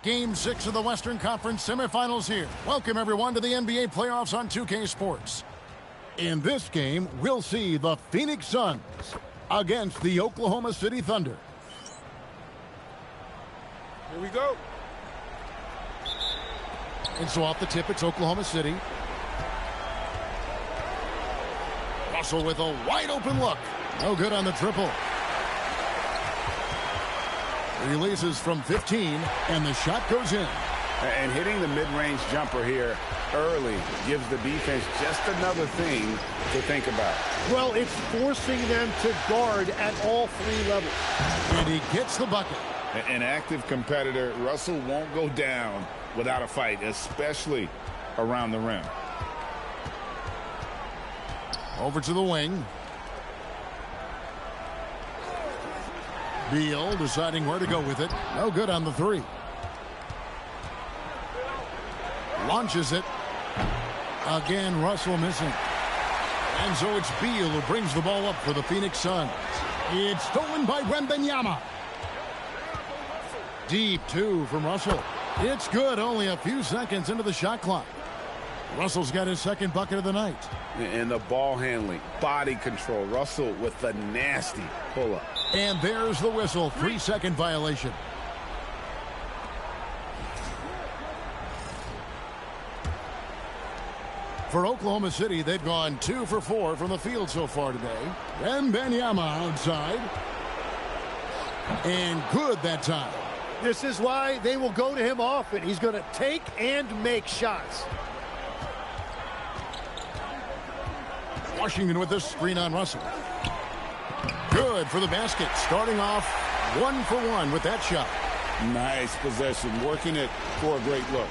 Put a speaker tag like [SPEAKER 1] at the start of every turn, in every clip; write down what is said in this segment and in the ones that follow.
[SPEAKER 1] Game 6 of the Western Conference semifinals here. Welcome, everyone, to the NBA playoffs on 2K Sports. In this game, we'll see the Phoenix Suns against the Oklahoma City Thunder.
[SPEAKER 2] Here we go.
[SPEAKER 1] And so off the tip, it's Oklahoma City. Russell with a wide-open look. No good on the triple. Releases from 15, and the shot goes in.
[SPEAKER 2] And hitting the mid-range jumper here early gives the defense just another thing to think about.
[SPEAKER 3] Well, it's forcing them to guard at all three levels.
[SPEAKER 1] And he gets the bucket.
[SPEAKER 2] An active competitor, Russell won't go down without a fight, especially around the rim.
[SPEAKER 1] Over to the wing. Beal deciding where to go with it. No good on the three. Launches it. Again, Russell missing. And so it's Beal who brings the ball up for the Phoenix Suns. It's stolen by Wembanyama. Deep two from Russell. It's good, only a few seconds into the shot clock. Russell's got his second bucket of the night.
[SPEAKER 2] And the ball handling, body control. Russell with the nasty pull-up.
[SPEAKER 1] And there's the whistle, 3-second violation. For Oklahoma City, they've gone 2 for 4 from the field so far today. Wembanyama outside. And good that time.
[SPEAKER 3] This is why they will go to him often. He's going to take and make shots.
[SPEAKER 1] Washington with this screen on Russell. Good for the basket. Starting off 1 for 1 with that shot.
[SPEAKER 2] Nice possession. Working it for a great look.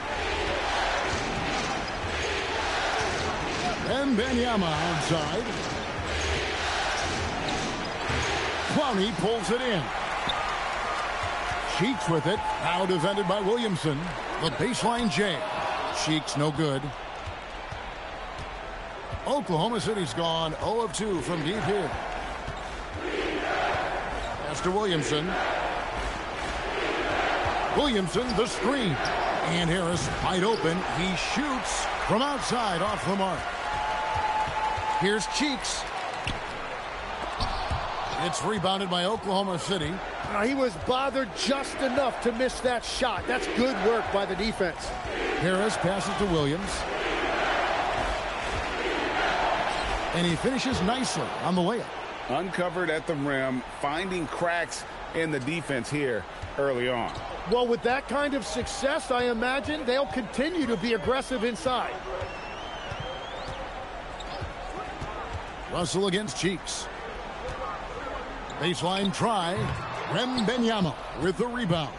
[SPEAKER 1] Wembanyama outside. Clowney pulls it in. Cheeks with it. Now defended by Williamson. The baseline J. Cheeks no good. Oklahoma City's gone 0 of 2 from deep here. Pass to Williamson. Williamson, the screen. And Harris wide open. He shoots from outside off the mark. Here's Cheeks. It's rebounded by Oklahoma City.
[SPEAKER 3] He was bothered just enough to miss that shot. That's good work by the defense.
[SPEAKER 1] Harris passes to Williams. And he finishes nicely on the layup.
[SPEAKER 2] Uncovered at the rim, finding cracks in the defense here early on.
[SPEAKER 3] Well, with that kind of success, I imagine they'll continue to be aggressive inside.
[SPEAKER 1] Russell against Cheeks. Baseline try. Wembanyama with the rebound.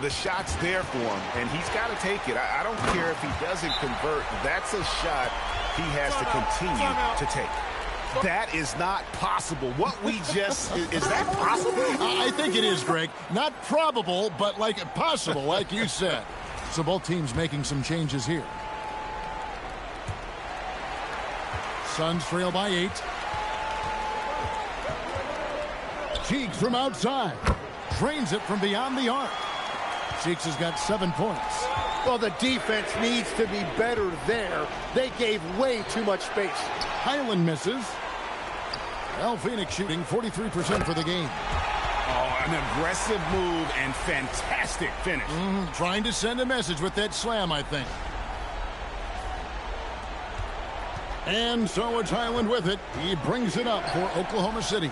[SPEAKER 2] The shot's there for him, and he's got to take it. I don't care if he doesn't convert. That's a shot he has to continue to take. That is not possible. What we just... is that possible?
[SPEAKER 1] I think it is, Greg. Not probable, but like possible, like you said. So both teams making some changes here. Suns trail by 8. Cheeks from outside. Drains it from beyond the arc. Cheeks has got 7 points.
[SPEAKER 3] Well, the defense needs to be better there. They gave way too much space.
[SPEAKER 1] Highland misses. Well, Phoenix shooting 43% for the game.
[SPEAKER 2] Oh, an aggressive move and fantastic finish.
[SPEAKER 1] Trying to send a message with that slam, I think. And so it's Highland with it. He brings it up for Oklahoma City.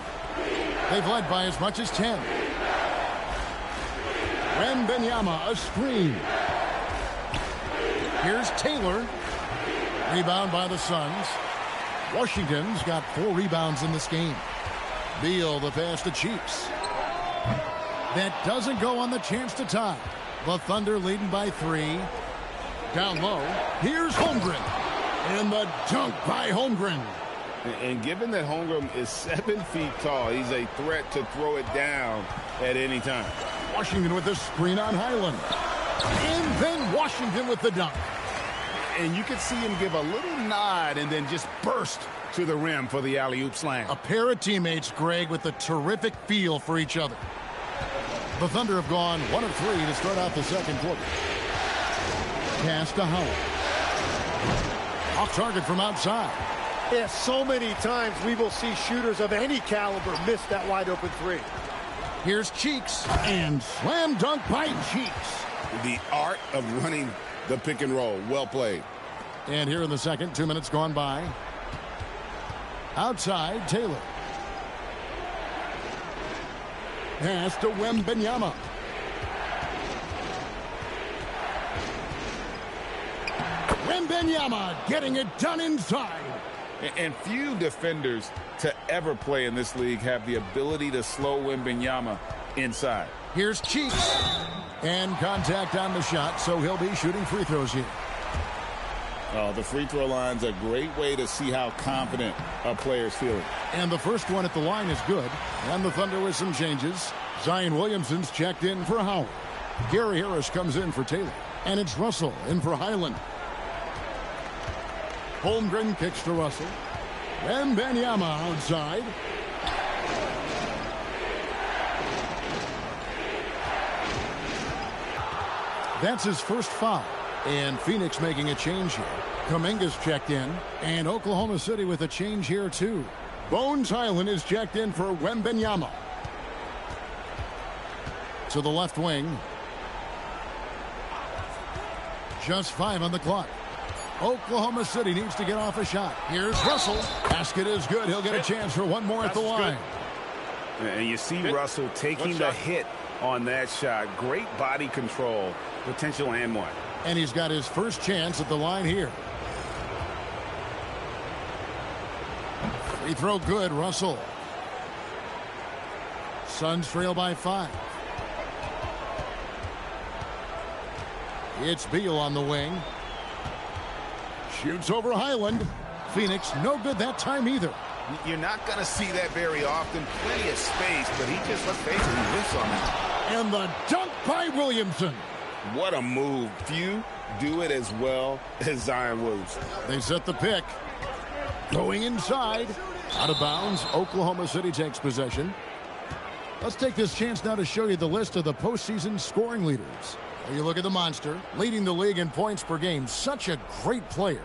[SPEAKER 1] They've led by as much as 10. Wembanyama, a screen. Here's Taylor. Rebound by the Suns. Washington's got 4 rebounds in this game. Beal, the pass to Cheeks. That doesn't go on the chance to tie. The Thunder leading by 3. Down low. Here's Holmgren. And the dunk by Holmgren.
[SPEAKER 2] And given that Holmgren is 7 feet tall, he's a threat to throw it down at any time.
[SPEAKER 1] Washington with the screen on Highland. And then Washington with the dunk.
[SPEAKER 2] And you could see him give a little nod and then just burst to the rim for the alley-oop slam.
[SPEAKER 1] A pair of teammates, Greg, with a terrific feel for each other. The Thunder have gone 1 of 3 to start out the second quarter. Pass to Howard. Off target from outside.
[SPEAKER 3] Yeah, so many times we will see shooters of any caliber miss that wide open three.
[SPEAKER 1] Here's Cheeks, and slam dunk by Cheeks.
[SPEAKER 4] The art of running the pick and roll. Well played.
[SPEAKER 1] And here in the second, 2 minutes gone by. Outside, Taylor. Pass to Wembanyama. Wembanyama getting it done inside.
[SPEAKER 2] And few defenders to ever play in this league have the ability to slow Wembanyama inside.
[SPEAKER 1] Here's Cheeks. And contact on the shot, so he'll be shooting free throws here.
[SPEAKER 4] The free throw line's a great way to see how confident a player's feeling.
[SPEAKER 1] And the first one at the line is good. And the Thunder with some changes. Zion Williamson's checked in for Howard. Gary Harris comes in for Taylor. And it's Russell in for Highland. Holmgren kicks to Russell. Wembanyama outside. That's his first foul. And Phoenix making a change here. Kuminga's checked in. And Oklahoma City with a change here too. Bones Highland is checked in for Wembanyama. To the left wing. Just 5 on the clock. Oklahoma City needs to get off a shot. Here's Russell. Basket is good. He'll get a chance for one more at the line.
[SPEAKER 2] And you see Russell taking the hit on that shot. Great body control. Potential and one.
[SPEAKER 1] And he's got his first chance at the line here. Free throw good, Russell. Suns trail by 5. It's Beal on the wing. Shoots over Highland. Phoenix no good that time either.
[SPEAKER 2] You're not going to see that very often. Plenty of space, but he just, let's face it, he missed on it.
[SPEAKER 1] And the dunk by Williamson.
[SPEAKER 4] What a move. Few do it as well as Zion Williamson.
[SPEAKER 1] They set the pick. Going inside. Out of bounds. Oklahoma City takes possession. Let's take this chance now to show you the list of the postseason scoring leaders. You look at the monster, leading the league in points per game. Such a great player.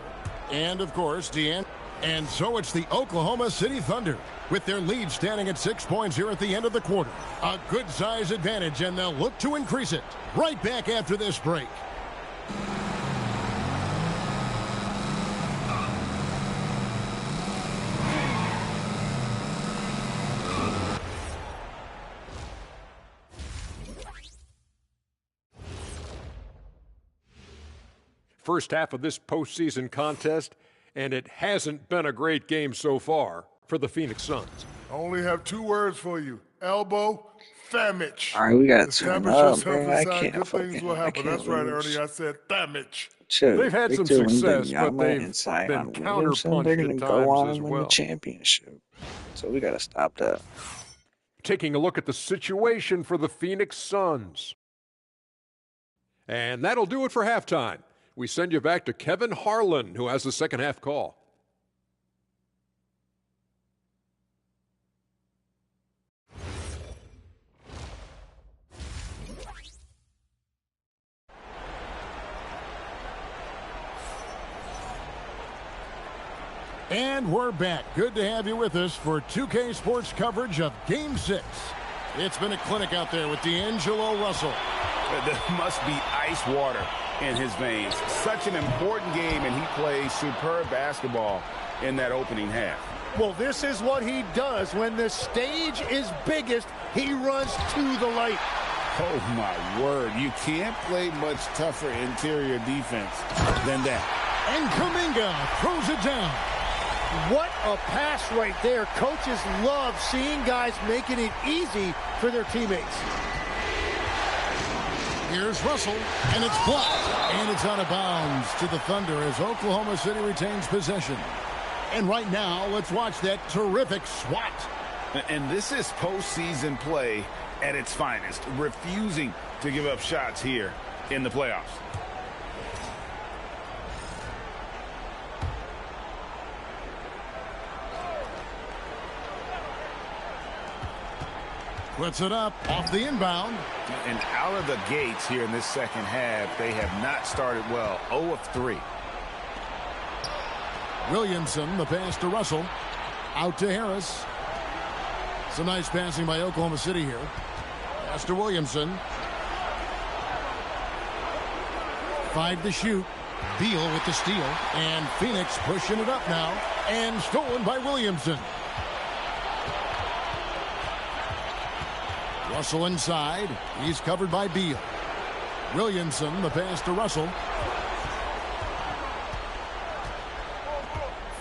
[SPEAKER 1] And, of course, De'Anthony. And so it's the Oklahoma City Thunder, with their lead standing at 6 points here at the end of the quarter. A good size advantage, and they'll look to increase it. Right back after this break.
[SPEAKER 5] First half of this postseason contest, and it hasn't been a great game so far for the Phoenix Suns.
[SPEAKER 6] I only have 2 words for you. Elbow, famich.
[SPEAKER 7] All right, we got to turn up,
[SPEAKER 6] bro.
[SPEAKER 7] I can't
[SPEAKER 6] good things will happen. That's right, Ernie. I said famich.
[SPEAKER 5] They've had some success, but they've been
[SPEAKER 7] Williamson.
[SPEAKER 5] counterpunched
[SPEAKER 7] They're going
[SPEAKER 5] at
[SPEAKER 7] to go on
[SPEAKER 5] times as
[SPEAKER 7] and win
[SPEAKER 5] well.
[SPEAKER 7] the championship. So we got to stop that.
[SPEAKER 5] Taking a look at the situation for the Phoenix Suns. And that'll do it for halftime. We send you back to Kevin Harlan, who has the second half call.
[SPEAKER 1] And we're back. Good to have you with us for 2K Sports coverage of Game 6. It's been a clinic out there with D'Angelo Russell.
[SPEAKER 2] There must be ice water in his veins. Such an important game, and he plays superb basketball in that opening half.
[SPEAKER 3] Well, this is what he does. When the stage is biggest, he runs to the light.
[SPEAKER 4] Oh, my word. You can't play much tougher interior defense than that.
[SPEAKER 1] And Kuminga throws it down.
[SPEAKER 3] What a pass right there. Coaches love seeing guys making it easy for their teammates.
[SPEAKER 1] Here's Russell, and it's blocked. And it's out of bounds to the Thunder as Oklahoma City retains possession. And right now, let's watch that terrific swat.
[SPEAKER 2] And this is postseason play at its finest, refusing to give up shots here in the playoffs.
[SPEAKER 1] Puts it up off the inbound.
[SPEAKER 2] And out of the gates here in this second half, they have not started well. 0 of 3.
[SPEAKER 1] Williamson, the pass to Russell. Out to Harris. Some nice passing by Oklahoma City here. Pass to Williamson. 5 to shoot. Beal with the steal. And Phoenix pushing it up now. And stolen by Williamson. Russell inside. He's covered by Beal. Williamson, the pass to Russell.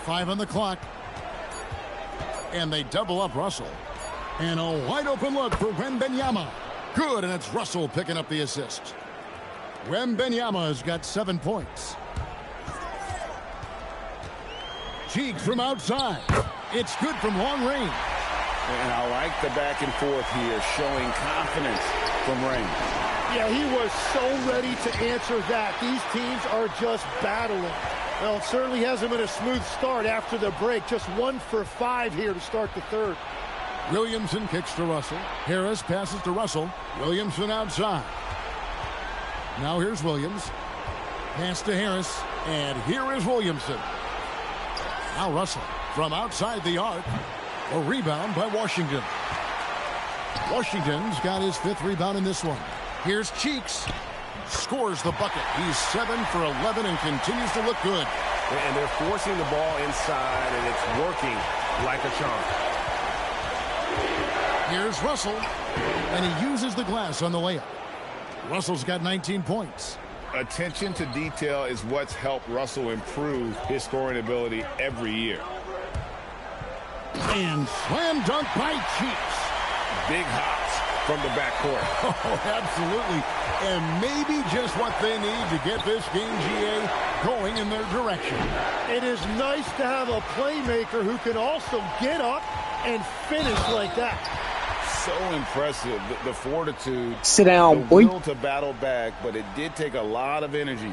[SPEAKER 1] 5 on the clock. And they double up Russell. And a wide open look for Wembanyama. Good, and it's Russell picking up the assist. Wembanyama has got 7 points. Cheeks from outside. It's good from long range.
[SPEAKER 4] And I like the back and forth here, showing confidence from range.
[SPEAKER 3] Yeah, he was so ready to answer that. These teams are just battling. Well, it certainly hasn't been a smooth start after the break. Just 1 for 5 here to start the third.
[SPEAKER 1] Williamson kicks to Russell. Harris passes to Russell. Williamson outside. Now here's Williams. Pass to Harris. And here is Williamson. Now Russell from outside the arc. A rebound by Washington. Washington's got his 5th rebound in this one. Here's Cheeks. Scores the bucket. He's 7 for 11 and continues to look good.
[SPEAKER 2] And they're forcing the ball inside, and it's working like a charm.
[SPEAKER 1] Here's Russell. And he uses the glass on the layup. Russell's got 19 points.
[SPEAKER 4] Attention to detail is what's helped Russell improve his scoring ability every year.
[SPEAKER 1] And slam dunk by Cheeks.
[SPEAKER 4] Big hops from the backcourt.
[SPEAKER 1] Oh, absolutely. And maybe just what they need to get this game, GA, going in their direction.
[SPEAKER 3] It is nice to have a playmaker who can also get up and finish like that.
[SPEAKER 4] So impressive, the fortitude.
[SPEAKER 7] Sit down,
[SPEAKER 4] the
[SPEAKER 7] boy.
[SPEAKER 4] will to battle back, but it did take a lot of energy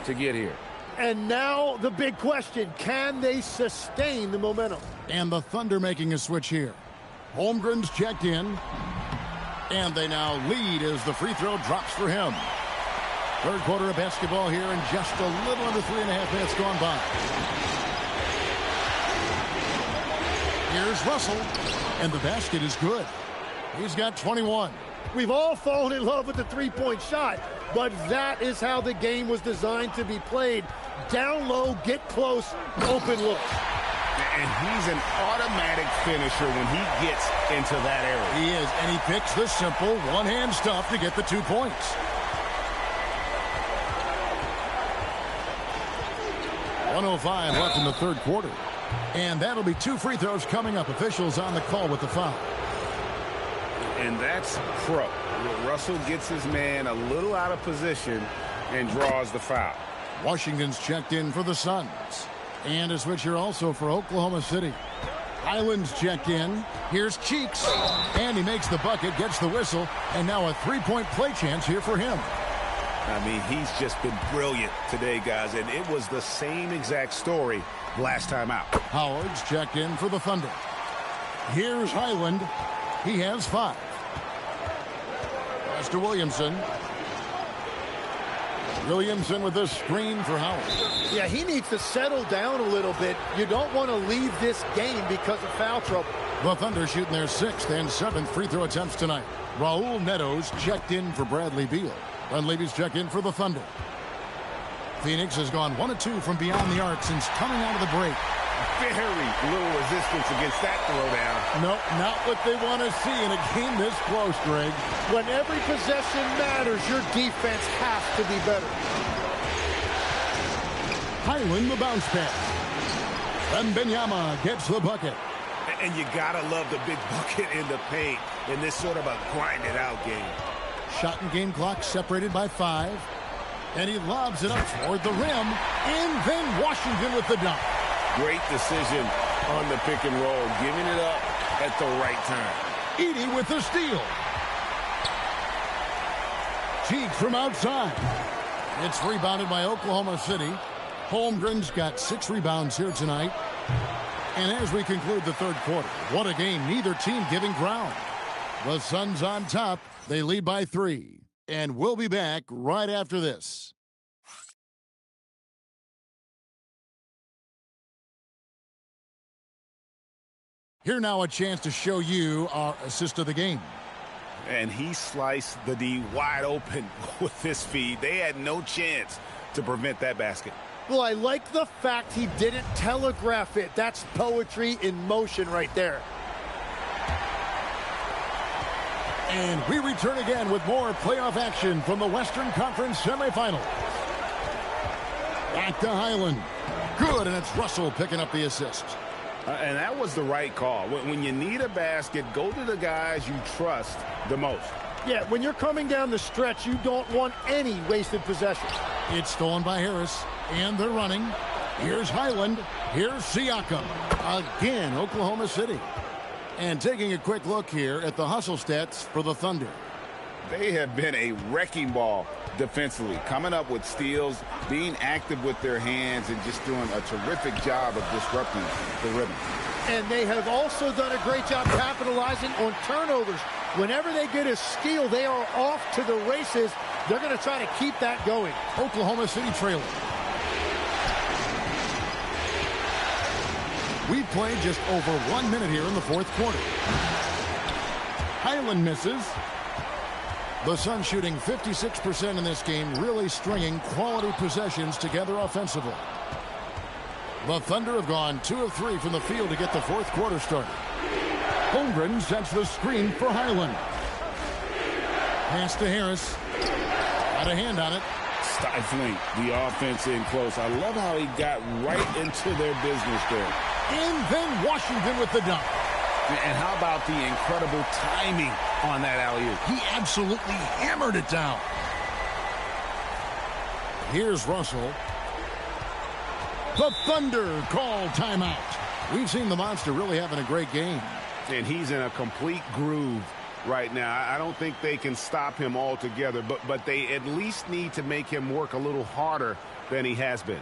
[SPEAKER 4] to get here.
[SPEAKER 3] And now the big question, can they sustain the momentum?
[SPEAKER 1] And the Thunder making a switch here. Holmgren's checked in. And they now lead as the free throw drops for him. Third quarter of basketball here and just a little under 3.5 minutes gone by. Here's Russell. And the basket is good. He's got 21.
[SPEAKER 3] We've all fallen in love with the three-point shot, but that is how the game was designed to be played. Down low, get close, open look.
[SPEAKER 2] And he's an automatic finisher when he gets into that area.
[SPEAKER 1] He is, and he picks the simple one-hand stuff to get the 2 points. 1:05 left in the third quarter. And that'll be 2 free throws coming up. Officials on the call with the foul.
[SPEAKER 2] And that's pro. Russell gets his man a little out of position and draws the foul.
[SPEAKER 1] Washington's checked in for the Suns. And a switch here also for Oklahoma City. Highland's checked in. Here's Cheeks. And he makes the bucket, gets the whistle, and now a 3-point play chance here for him.
[SPEAKER 2] I mean, he's just been brilliant today, guys, and it was the same exact story last time out.
[SPEAKER 1] Howard's checked in for the Thunder. Here's Highland. He has 5. Pass to Williamson. Williamson with the screen for Howard.
[SPEAKER 3] Yeah, he needs to settle down a little bit. You don't want to leave this game because of foul trouble.
[SPEAKER 1] The Thunder shooting their 6th and 7th free throw attempts tonight. Raul Neto's checked in for Bradley Beal. Dunleavy's checked in for the Thunder. Phoenix has gone 1 of 2 from beyond the arc since coming out of the break.
[SPEAKER 2] Very little resistance against that throwdown.
[SPEAKER 1] No, not what they want to see in a game this close, Greg.
[SPEAKER 3] When every possession matters, your defense has to be better.
[SPEAKER 1] Highland the bounce pass. Wembanyama gets the bucket.
[SPEAKER 2] And you gotta love the big bucket in the paint in this sort of a grind-it-out game.
[SPEAKER 1] Shot and game clock separated by 5. And he lobs it up toward the rim. And then Washington with the dunk.
[SPEAKER 4] Great decision on the pick and roll, giving it up at the right time.
[SPEAKER 1] Edey with the steal. Cheeks from outside. It's rebounded by Oklahoma City. Holmgren's got 6 rebounds here tonight. And as we conclude the third quarter, what a game, neither team giving ground. The Suns on top. They lead by 3. And we'll be back right after this. Here now a chance to show you our assist of the game.
[SPEAKER 2] And he sliced the D wide open with this feed. They had no chance to prevent that basket.
[SPEAKER 3] Well, I like the fact he didn't telegraph it. That's poetry in motion right there.
[SPEAKER 1] And we return again with more playoff action from the Western Conference semifinals. Back to Highland. Good, and it's Russell picking up the assist.
[SPEAKER 2] And that was the right call. When you need a basket, go to the guys you trust the most.
[SPEAKER 3] Yeah, when you're coming down the stretch, you don't want any wasted possession.
[SPEAKER 1] It's stolen by Harris, and they're running. Here's Highland. Here's Siakam. Again, Oklahoma City. And taking a quick look here at the hustle stats for the Thunder.
[SPEAKER 4] They have been a wrecking ball defensively, coming up with steals, being active with their hands, and just doing a terrific job of disrupting the rhythm.
[SPEAKER 3] And they have also done a great job capitalizing on turnovers. Whenever they get a steal, they are off to the races. They're going to try to keep that going.
[SPEAKER 1] Oklahoma City trailing. We've played just over 1 minute here in the fourth quarter. Highland misses. The Suns shooting 56% in this game, really stringing quality possessions together offensively. The Thunder have gone 2 of 3 from the field to get the fourth quarter started. Holmgren sets the screen for Highland. Pass to Harris. Got a hand on it.
[SPEAKER 4] Stifling the offense in close. I love how he got right into their business there.
[SPEAKER 1] And then Washington with the dunk.
[SPEAKER 2] And how about the incredible timing on that alley-oop?
[SPEAKER 1] He absolutely hammered it down. Here's Russell. The Thunder call timeout. We've seen the Monster really having a great game.
[SPEAKER 2] And he's in a complete groove right now. I don't think they can stop him altogether, but they at least need to make him work a little harder than he has been.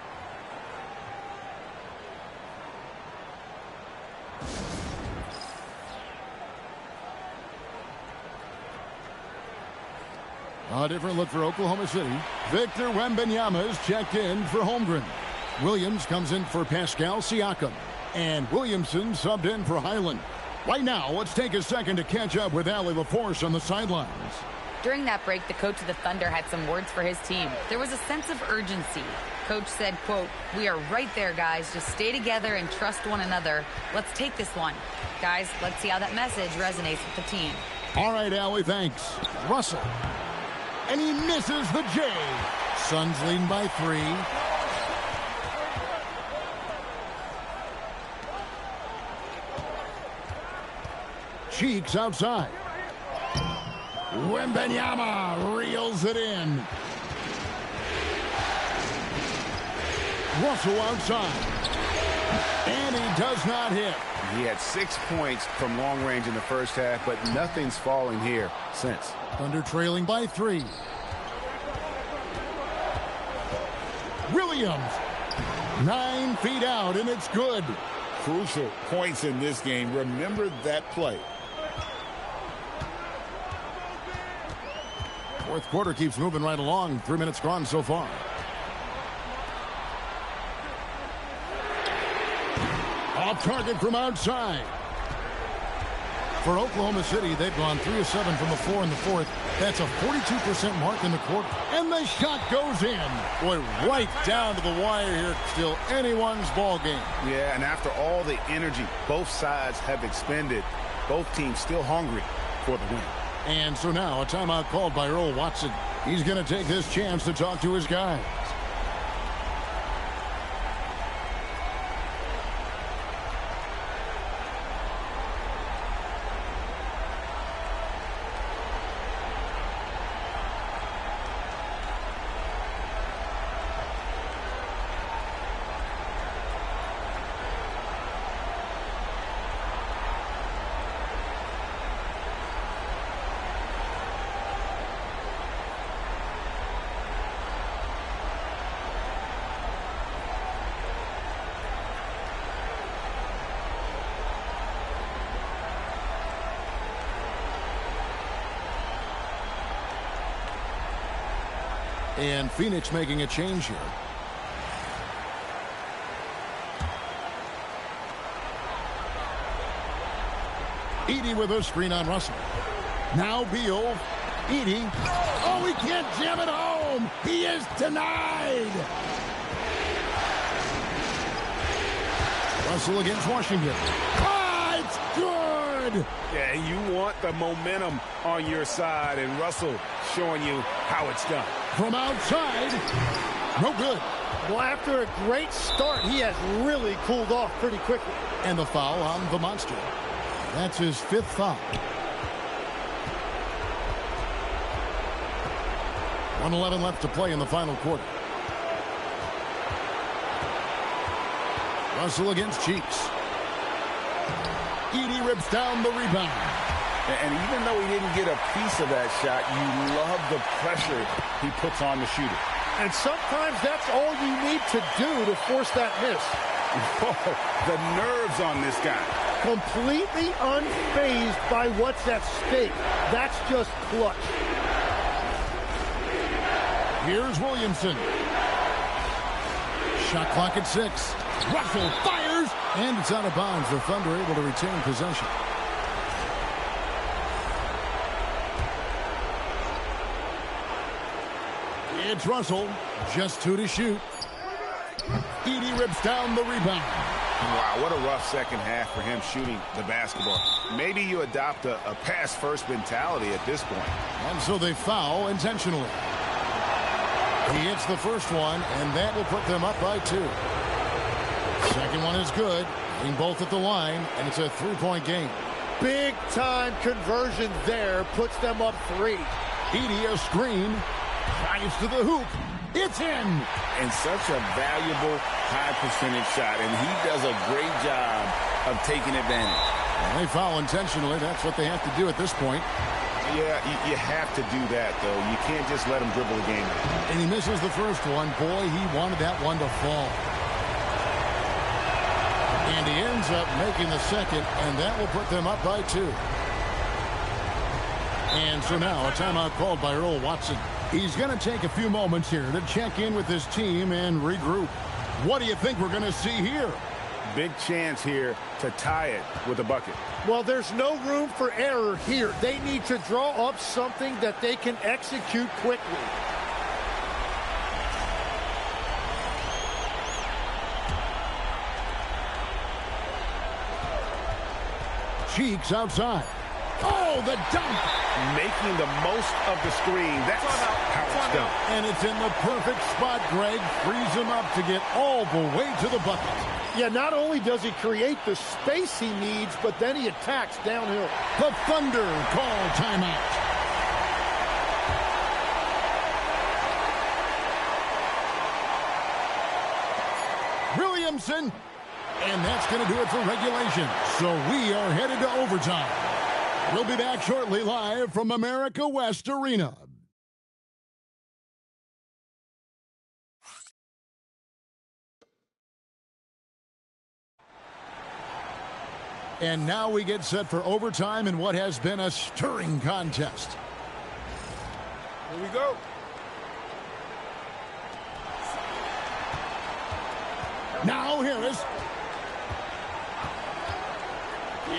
[SPEAKER 1] A different look for Oklahoma City. Victor Wembanyama is checked in for Holmgren. Williams comes in for Pascal Siakam. And Williamson subbed in for Highland. Right now, let's take a second to catch up with Allie LaForce on the sidelines.
[SPEAKER 8] During that break, the coach of the Thunder had some words for his team. There was a sense of urgency. Coach said, quote, "We are right there, guys. Just stay together and trust one another. Let's take this one. Guys, let's see how that message resonates with the team."
[SPEAKER 1] All right, Allie, thanks. Russell. And he misses the J. Suns leading by 3. Cheeks outside. Wembanyama reels it in. Russell outside. And he does not hit.
[SPEAKER 2] He had 6 points from long range in the first half, but nothing's falling here since.
[SPEAKER 1] Thunder trailing by 3. Williams. 9 feet out, and it's good.
[SPEAKER 4] Crucial points in this game. Remember that play.
[SPEAKER 1] Fourth quarter keeps moving right along. 3 minutes gone so far. Off target from outside. For Oklahoma City, they've gone 3 of 7 from the floor in the fourth. That's a 42% mark in the quarter. And the shot goes in. Boy, right down to the wire here. Still anyone's ball game.
[SPEAKER 2] Yeah, and after all the energy both sides have expended, both teams still hungry for the win.
[SPEAKER 1] And so now a timeout called by Earl Watson. He's going to take this chance to talk to his guys. And Phoenix making a change here. Edey with a screen on Russell. Now Beal. Edey. Oh, he can't jam it home. He is denied. Russell against Washington. Ah, it's good.
[SPEAKER 2] Yeah, you want the momentum on your side, and Russell showing you how it's done.
[SPEAKER 1] From outside. No good.
[SPEAKER 3] Well, after a great start, he has really cooled off pretty quickly.
[SPEAKER 1] And the foul on the Monster. That's his 5th foul. 1:11 left to play in the final quarter. Russell against Cheeks. Edey rips down the rebound.
[SPEAKER 4] And even though he didn't get a piece of that shot, you love the pressure he puts on the shooter.
[SPEAKER 3] And sometimes that's all you need to do to force that miss.
[SPEAKER 4] The nerves on this guy.
[SPEAKER 3] Completely unfazed by what's at stake. That's just clutch.
[SPEAKER 1] Here's Williamson. Shot clock at 6. Russell fires, and it's out of bounds. The Thunder able to retain possession. It's Russell, just 2 to shoot. Edey rips down the rebound.
[SPEAKER 2] Wow, what a rough second half for him shooting the basketball. Maybe you adopt a pass-first mentality at this point.
[SPEAKER 1] And so they foul intentionally. He hits the first one, and that will put them up by 2. Second one is good. Hitting both at the line, and it's a 3-point game.
[SPEAKER 3] Big-time conversion there puts them up 3.
[SPEAKER 1] Edey a screen. Drives to the hoop. It's in.
[SPEAKER 4] And such a valuable high-percentage shot, and he does a great job of taking advantage.
[SPEAKER 1] And they foul intentionally. That's what they have to do at this point.
[SPEAKER 2] Yeah, you have to do that, though. You can't just let him dribble the game.
[SPEAKER 1] And he misses the first one. Boy, he wanted that one to fall. And he ends up making the second, and that will put them up by 2. And so now a timeout called by Earl Watson. He's going to take a few moments here to check in with his team and regroup. What do you think we're going to see here?
[SPEAKER 2] Big chance here to tie it with a bucket.
[SPEAKER 3] Well, there's no room for error here. They need to draw up something that they can execute quickly.
[SPEAKER 1] Cheeks outside. Oh, the dunk!
[SPEAKER 2] Making the most of the screen. That's how it's done.
[SPEAKER 1] And it's in the perfect spot. Greg frees him up to get all the way to the bucket.
[SPEAKER 3] Yeah, not only does he create the space he needs, but then he attacks downhill.
[SPEAKER 1] The Thunder call timeout. Williamson. And that's going to do it for regulation. So we are headed to overtime. We'll be back shortly live from America West Arena. And now we get set for overtime in what has been a stirring contest.
[SPEAKER 6] Here we go.
[SPEAKER 1] Now Harris.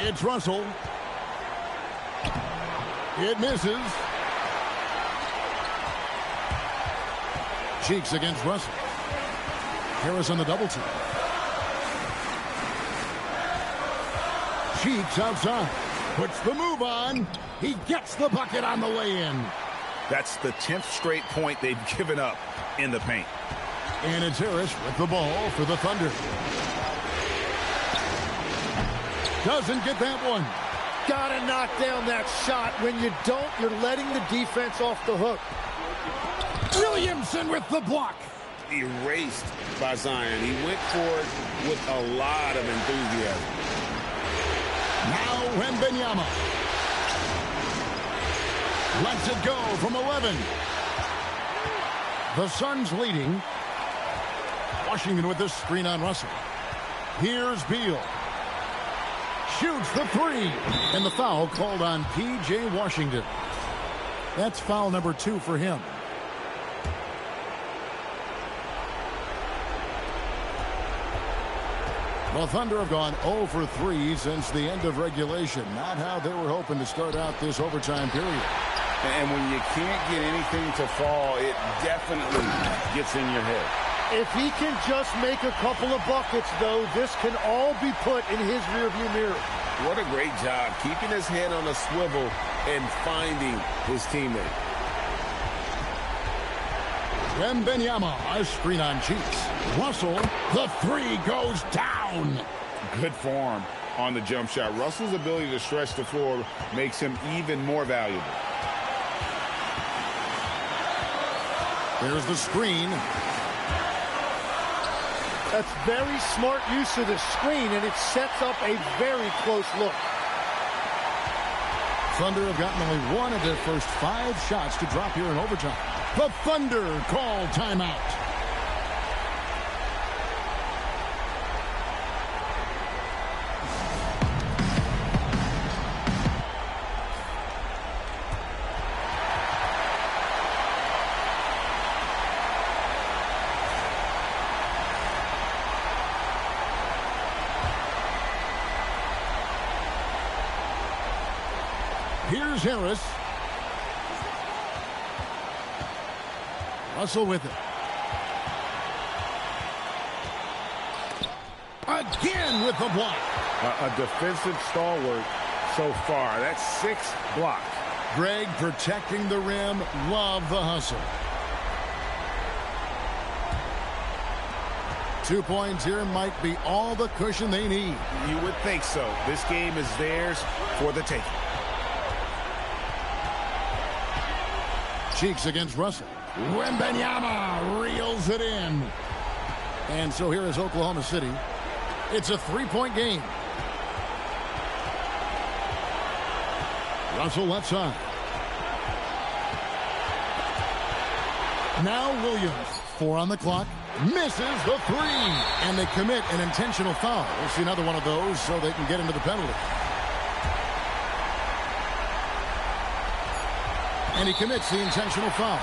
[SPEAKER 1] It's Russell. It misses. Cheeks against Russell. Harris on the double team. Cheeks outside. Puts the move on. He gets the bucket on the lay-in.
[SPEAKER 2] That's the 10th straight point they've given up in the paint.
[SPEAKER 1] And it's Harris with the ball for the Thunder. Doesn't get that one.
[SPEAKER 3] Gotta knock down that shot. When you don't, you're letting the defense off the hook.
[SPEAKER 1] Williamson with the block.
[SPEAKER 4] Erased by Zion. He went for it with a lot of enthusiasm.
[SPEAKER 1] Now Wembanyama. Lets it go from 11. The Suns leading. Washington with this screen on Russell. Here's Beal. Shoots the 3. And the foul called on P.J. Washington. That's foul number 2 for him. The Thunder have gone 0 for 3 since the end of regulation. Not how they were hoping to start out this overtime period.
[SPEAKER 4] And when you can't get anything to fall, it definitely gets in your head.
[SPEAKER 3] If he can just make a couple of buckets, though, this can all be put in his rearview mirror.
[SPEAKER 4] What a great job keeping his head on a swivel and finding his teammate.
[SPEAKER 1] Wembanyama, a screen on Cheeks. Russell, the three goes down.
[SPEAKER 4] Good form on the jump shot. Russell's ability to stretch the floor makes him even more valuable.
[SPEAKER 1] There's the screen.
[SPEAKER 3] That's very smart use of the screen, and it sets up a very close look.
[SPEAKER 1] Thunder have gotten only one of their first 5 shots to drop here in overtime. The Thunder call timeout. Here's Harris. Russell with it. Again with the block.
[SPEAKER 4] A defensive stalwart so far. That's 6 blocks.
[SPEAKER 1] Greg protecting the rim. Love the hustle. 2 points here might be all the cushion they need.
[SPEAKER 2] You would think so. This game is theirs for the taking.
[SPEAKER 1] Cheeks against Russell. Wembanyama reels it in. And so here is Oklahoma City. It's a 3-point game. Russell left side. Now Williams. 4 on the clock. Misses the 3. And they commit an intentional foul. We'll see another one of those so they can get into the penalty. And he commits the intentional foul.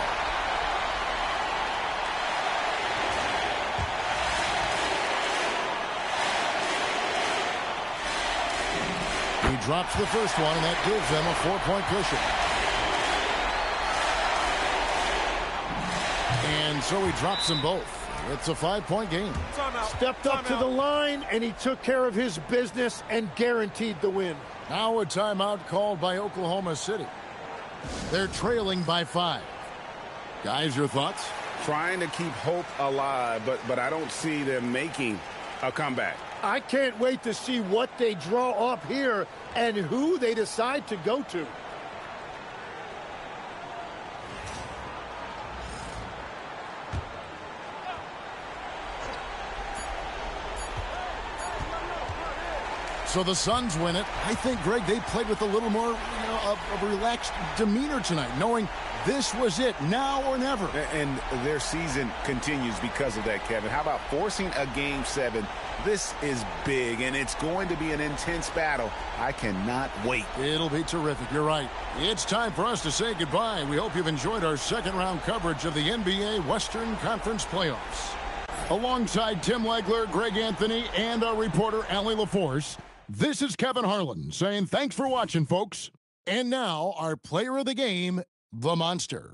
[SPEAKER 1] He drops the first one, and that gives them a 4-point cushion. And so he drops them both. It's a 5-point game.
[SPEAKER 3] Stepped up to the line, and he took care of his business and guaranteed the win.
[SPEAKER 1] Now a timeout called by Oklahoma City. They're trailing by 5. Guys, your thoughts?
[SPEAKER 4] Trying to keep hope alive, but I don't see them making a comeback.
[SPEAKER 3] I can't wait to see what they draw up here and who they decide to go to.
[SPEAKER 1] So the Suns win it. I think, Greg, they played with a little more, of a relaxed demeanor tonight, knowing this was it, now or never.
[SPEAKER 2] And their season continues because of that, Kevin. How about forcing a Game 7? This is big, and it's going to be an intense battle. I cannot wait.
[SPEAKER 1] It'll be terrific. You're right. It's time for us to say goodbye. We hope you've enjoyed our second-round coverage of the NBA Western Conference Playoffs. Alongside Tim Legler, Greg Anthony, and our reporter, Allie LaForce, this is Kevin Harlan saying thanks for watching, folks. And now, our player of the game, the Monster.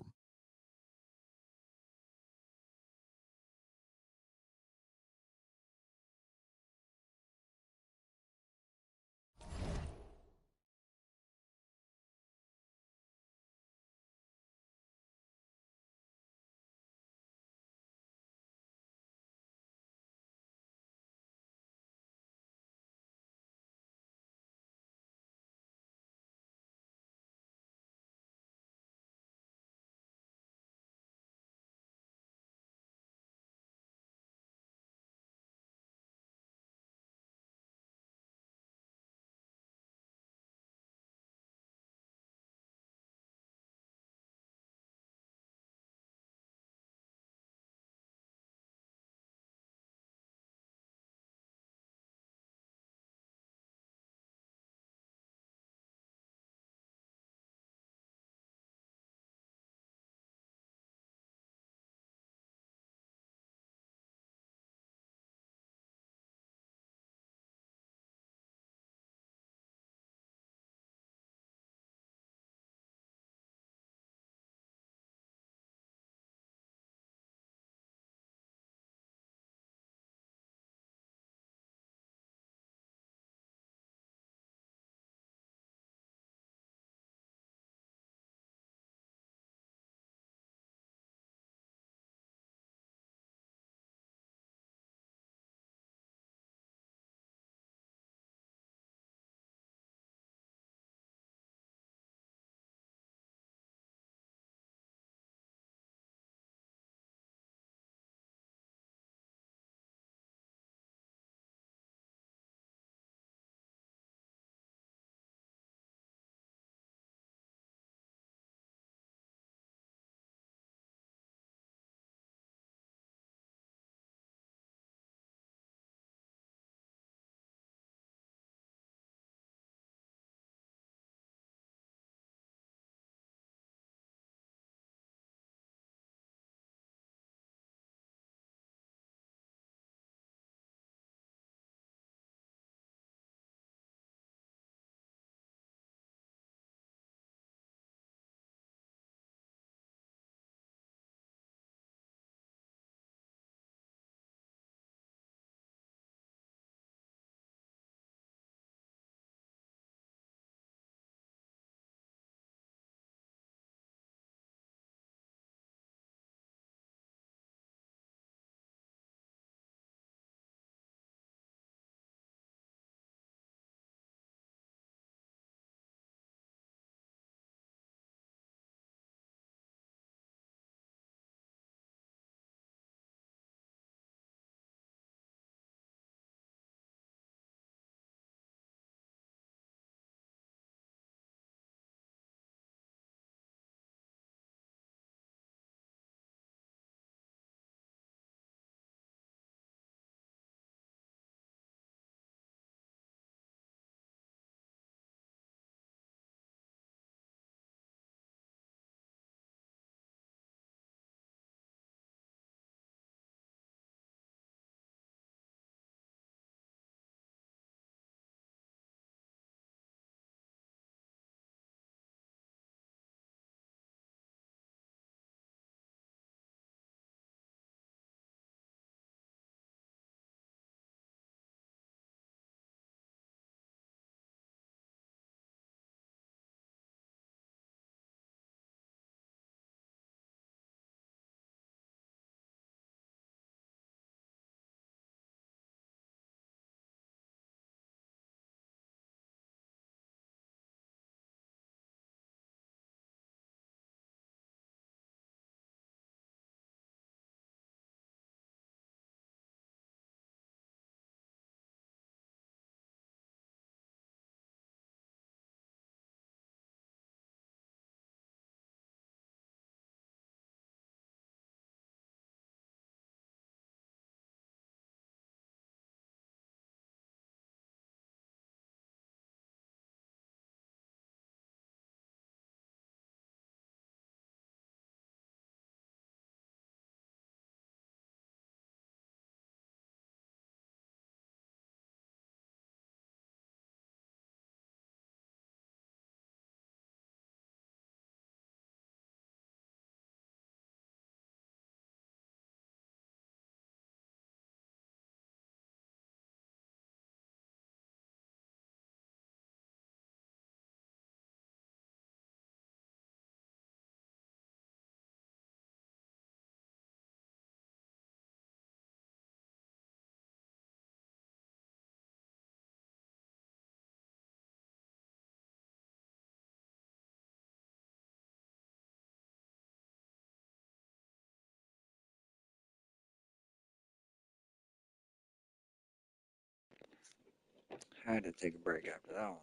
[SPEAKER 7] I had to take a break after that one.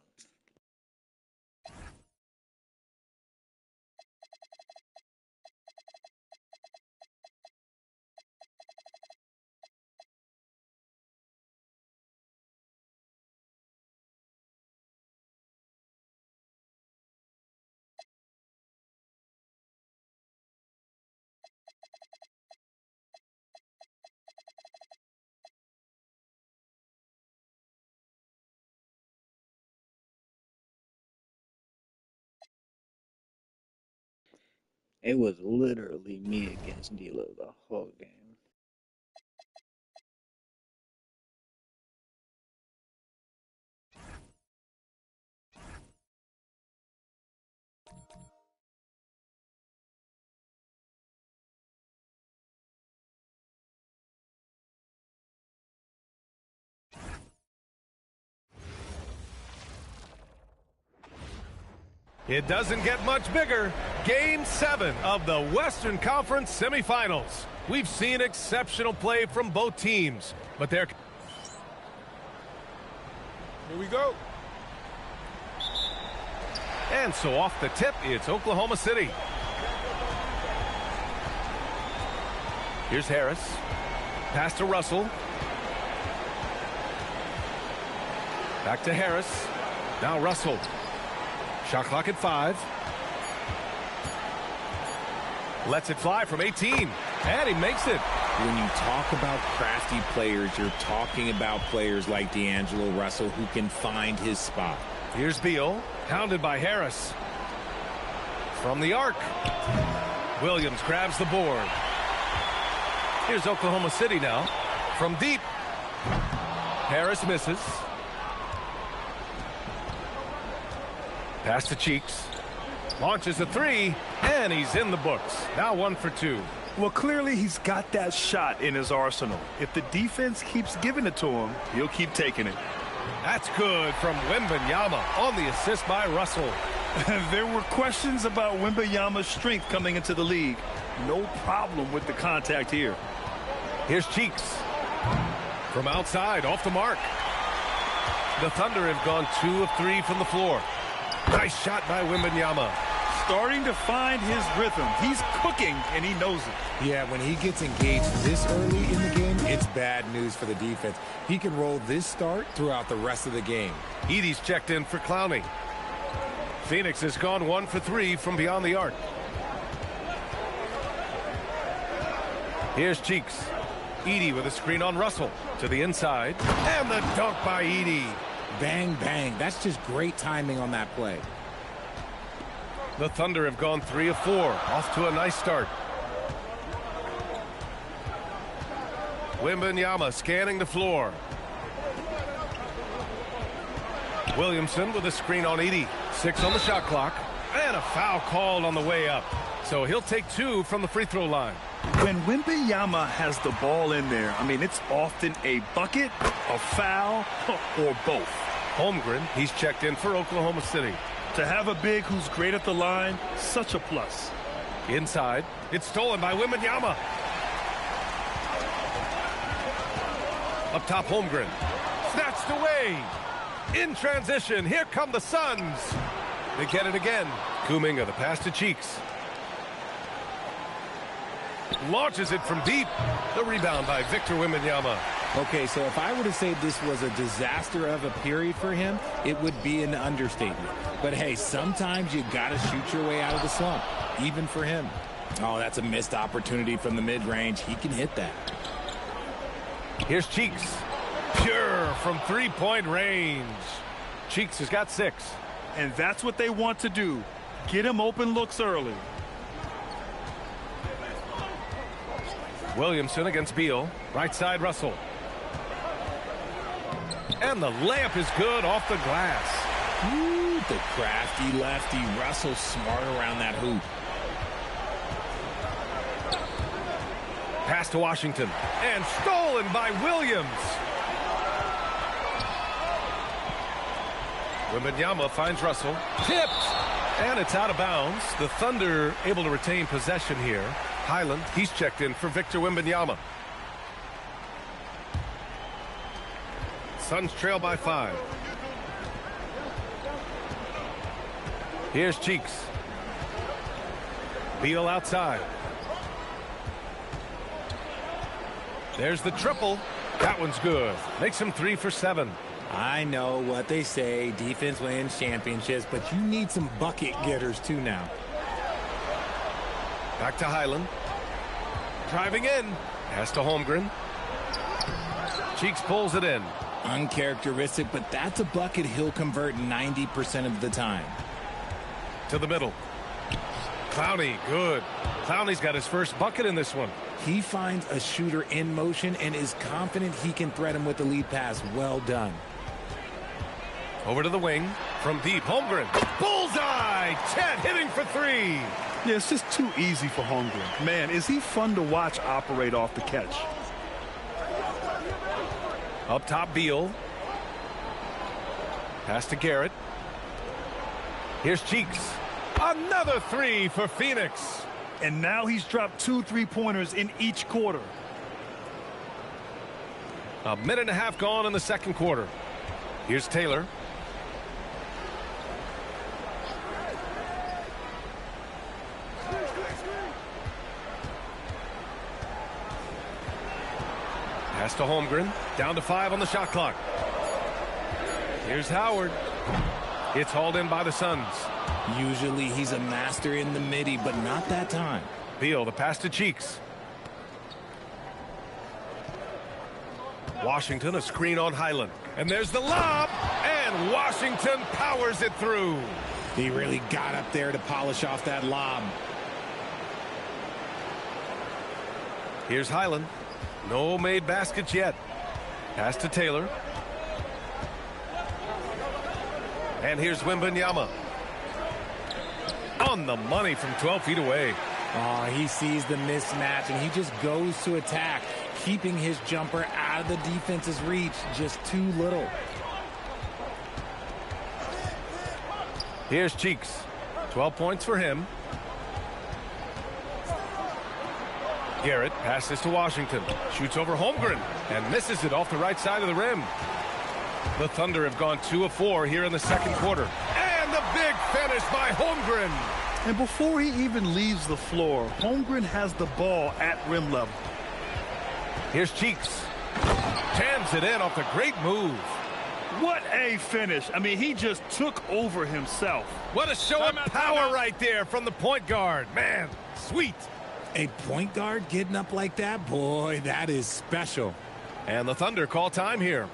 [SPEAKER 7] It was literally me against D'Lo the whole game.
[SPEAKER 9] It doesn't get much bigger. Game 7 of the Western Conference semifinals. We've seen exceptional play from both teams, but they're...
[SPEAKER 6] Here we go.
[SPEAKER 9] And so off the tip, it's Oklahoma City. Here's Harris. Pass to Russell. Back to Harris. Now Russell. Shot clock at 5. Lets it fly from 18. And he makes it.
[SPEAKER 10] When you talk about crafty players, you're talking about players like D'Angelo Russell who can find his spot.
[SPEAKER 9] Here's Beal. Hounded by Harris. From the arc. Williams grabs the board. Here's Oklahoma City now. From deep. Harris misses. Pass to Cheeks. Launches a 3, and he's in the books. Now 1 for 2.
[SPEAKER 11] Well, clearly he's got that shot in his arsenal. If the defense keeps giving it to him, he'll keep taking it.
[SPEAKER 9] That's good from Wembanyama on the assist by Russell.
[SPEAKER 11] There were questions about Wembanyama's strength coming into the league. No problem with the contact here.
[SPEAKER 9] Here's Cheeks. From outside, off the mark. The Thunder have gone 2 of 3 from the floor. Nice shot by Wembanyama.
[SPEAKER 11] Starting to find his rhythm. He's cooking, and he knows it.
[SPEAKER 10] Yeah, when he gets engaged this early in the game, it's bad news for the defense. He can roll this start throughout the rest of the game.
[SPEAKER 9] Edey's checked in for Clowney. Phoenix has gone 1 for 3 from beyond the arc. Here's Cheeks. Edey with a screen on Russell. To the inside. And the dunk by Edey.
[SPEAKER 10] Bang, bang. That's just great timing on that play.
[SPEAKER 9] The Thunder have gone 3 of 4. Off to a nice start. Wembanyama scanning the floor. Williamson with a screen on Edey. 6 on the shot clock. And a foul called on the way up. So he'll take 2 from the free throw line.
[SPEAKER 11] When Wembanyama has the ball in there, I mean, it's often a bucket, a foul, or both.
[SPEAKER 9] Holmgren, he's checked in for Oklahoma City.
[SPEAKER 11] To have a big who's great at the line, such a plus.
[SPEAKER 9] Inside, it's stolen by Wembanyama. Up top, Holmgren. Snatched away. In transition, here come the Suns. They get it again. Kuminga, the pass to Cheeks. Launches it from deep. The rebound by Victor Wembanyama.
[SPEAKER 10] Okay, so if I were to say this was a disaster of a period for him, it would be an understatement. But hey, sometimes you got to shoot your way out of the slump, even for him. Oh, that's a missed opportunity from the mid-range. He can hit that.
[SPEAKER 9] Here's Cheeks. Pure from three-point range. Cheeks has got 6.
[SPEAKER 11] And that's what they want to do. Get him open looks early.
[SPEAKER 9] Williamson against Beal. Right side, Russell. And the layup is good off the glass.
[SPEAKER 10] Ooh, the crafty lefty. Russell smart around that hoop.
[SPEAKER 9] Pass to Washington. And stolen by Williams. Wembanyama finds Russell. Tipped. And it's out of bounds. The Thunder able to retain possession here. Highland, he's checked in for Victor Wembanyama. Suns trail by 5. Here's Cheeks. Beal outside. There's the triple. That one's good. Makes him 3 for 7.
[SPEAKER 10] I know what they say, defense wins championships, but you need some bucket getters too now.
[SPEAKER 9] Back to Highland. Driving in. Pass to Holmgren. Cheeks pulls it in.
[SPEAKER 10] Uncharacteristic, but that's a bucket he'll convert 90% of the time.
[SPEAKER 9] To the middle. Clowney, good. Clowney's got his first bucket in this one.
[SPEAKER 10] He finds a shooter in motion and is confident he can thread him with the lead pass. Well done.
[SPEAKER 9] Over to the wing. From deep, Holmgren. Bullseye! Chet hitting for 3.
[SPEAKER 11] Yeah, it's just too easy for Holmgren. Man, is he fun to watch operate off the catch.
[SPEAKER 9] Up top, Beal. Pass to Garrett. Here's Cheeks. Another 3 for Phoenix.
[SPEAKER 11] And now he's dropped 2 3-pointers in each quarter.
[SPEAKER 9] A minute and a half gone in the second quarter. Here's Taylor. Pass to Holmgren. Down to 5 on the shot clock. Here's Howard. It's hauled in by the Suns.
[SPEAKER 10] Usually he's a master in the midi, but not that time.
[SPEAKER 9] Beal, the pass to Cheeks. Washington, a screen on Highland. And there's the lob. And Washington powers it through.
[SPEAKER 10] He really got up there to polish off that lob.
[SPEAKER 9] Here's Highland. No made baskets yet. Pass to Taylor. And here's Wembanyama. On the money from 12 feet away.
[SPEAKER 10] Oh, he sees the mismatch and he just goes to attack, keeping his jumper out of the defense's reach. Just too little.
[SPEAKER 9] Here's Cheeks. 12 points for him. Garrett passes to Washington. Shoots over Holmgren and misses it off the right side of the rim. The Thunder have gone 2 of 4 here in the second quarter. And the big finish by Holmgren.
[SPEAKER 11] And before he even leaves the floor, Holmgren has the ball at rim level.
[SPEAKER 9] Here's Cheeks. Jams it in off the great move.
[SPEAKER 11] What a finish. I mean, he just took over himself.
[SPEAKER 9] What a show of power right there from the point guard. Man, sweet.
[SPEAKER 10] A point guard getting up like that? Boy, that is special.
[SPEAKER 9] And the Thunder call time here.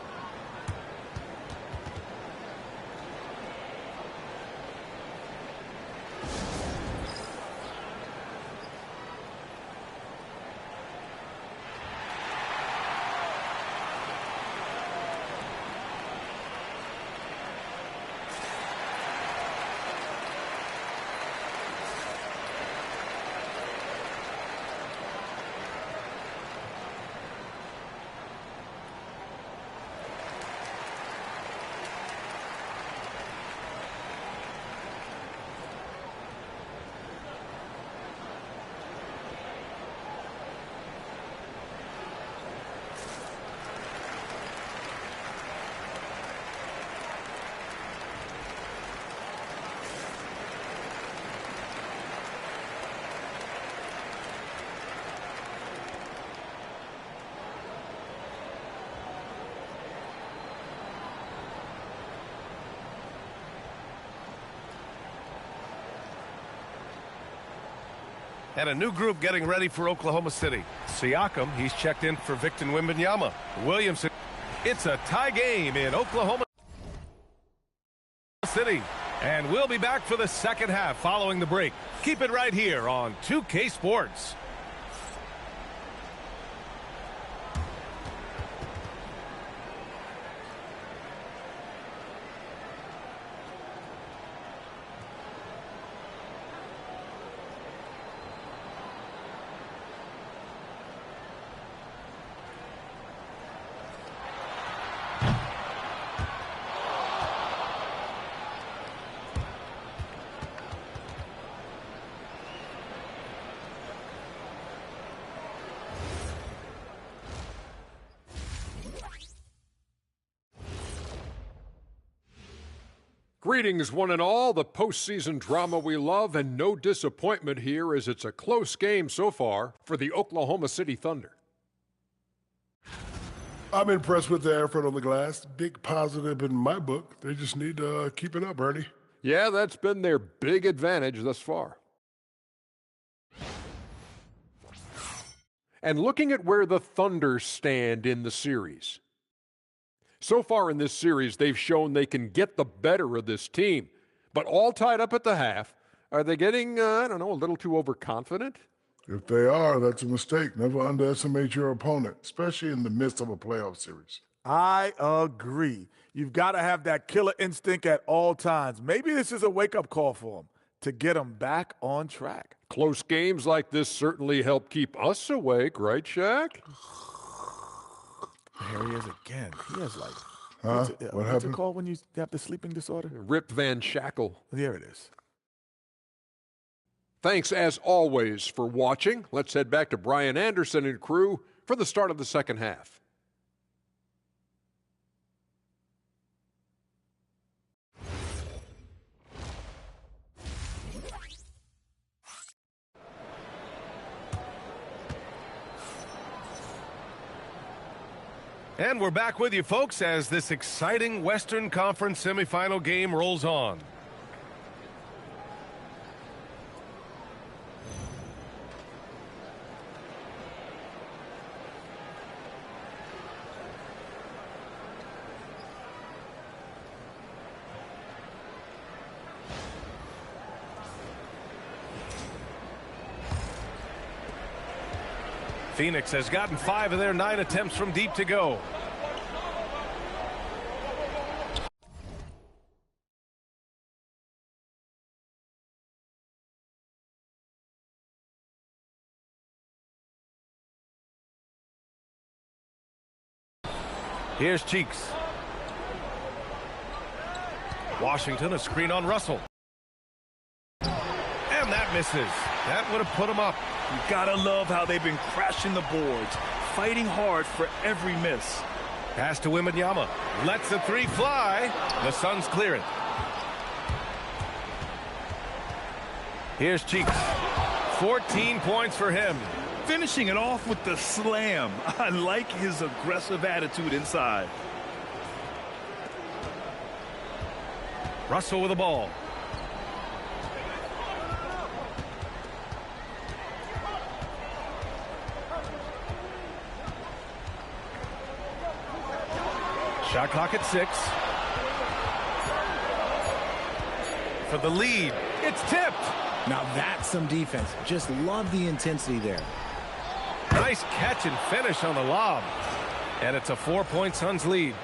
[SPEAKER 9] And a new group getting ready for Oklahoma City. Siakam, he's checked in for Victor Wembanyama. Williamson, it's a tie game in Oklahoma City. And we'll be back for the second half following the break. Keep it right here on 2K Sports.
[SPEAKER 5] Greetings, one and all. The postseason drama we love, and no disappointment here as it's a close game so far for the Oklahoma City Thunder.
[SPEAKER 6] I'm impressed with their effort on the glass. Big positive in my book. They just need to keep it up, Ernie.
[SPEAKER 5] Yeah, that's been their big advantage thus far. And looking at where the Thunder stand in the series. So far in this series, they've shown they can get the better of this team. But all tied up at the half, are they getting, a little too overconfident?
[SPEAKER 6] If they are, that's a mistake. Never underestimate your opponent, especially in the midst of a playoff series.
[SPEAKER 12] I agree. You've got to have that killer instinct at all times. Maybe this is a wake-up call for them to get them back on track.
[SPEAKER 5] Close games like this certainly help keep us awake, right, Shaq?
[SPEAKER 12] There he is again. He has
[SPEAKER 6] what
[SPEAKER 12] what's
[SPEAKER 6] happened?
[SPEAKER 12] it called when you have the sleeping disorder?
[SPEAKER 5] Rip Van Shackle.
[SPEAKER 12] There it is.
[SPEAKER 5] Thanks, as always, for watching. Let's head back to Brian Anderson and crew for the start of the second half.
[SPEAKER 9] And we're back with you, folks, as this exciting Western Conference semifinal game rolls on. Phoenix has gotten 5 of their 9 attempts from deep to go. Here's Cheeks. Washington, a screen on Russell. And that misses. That would have put him up.
[SPEAKER 11] You gotta love how they've been crashing the boards, fighting hard for every miss.
[SPEAKER 9] Pass to Wembanyama. Lets the 3 fly. The Suns clear it. Here's Cheeks. 14 points for him.
[SPEAKER 11] Finishing it off with the slam. I like his aggressive attitude inside.
[SPEAKER 9] Russell with the ball. Shot clock at 6. For the lead. It's tipped.
[SPEAKER 10] Now that's some defense. Just love the intensity there.
[SPEAKER 9] Nice catch and finish on the lob. And it's a 4-point Suns lead.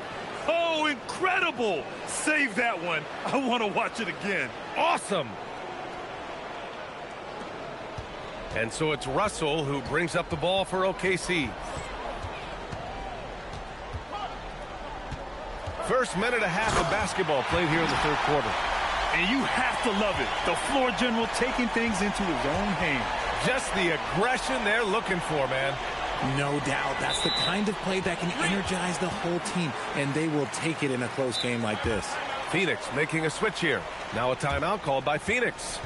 [SPEAKER 11] Oh, incredible. Save that one. I want to watch it again.
[SPEAKER 9] Awesome. And so it's Russell who brings up the ball for OKC. First minute and a half of basketball played here in the third quarter.
[SPEAKER 11] And you have to love it. The floor general taking things into his own hands.
[SPEAKER 9] Just the aggression they're looking for, man.
[SPEAKER 10] No doubt. That's the kind of play that can energize the whole team, and they will take it in a close game like this.
[SPEAKER 9] Phoenix making a switch here. Now a timeout called by Phoenix.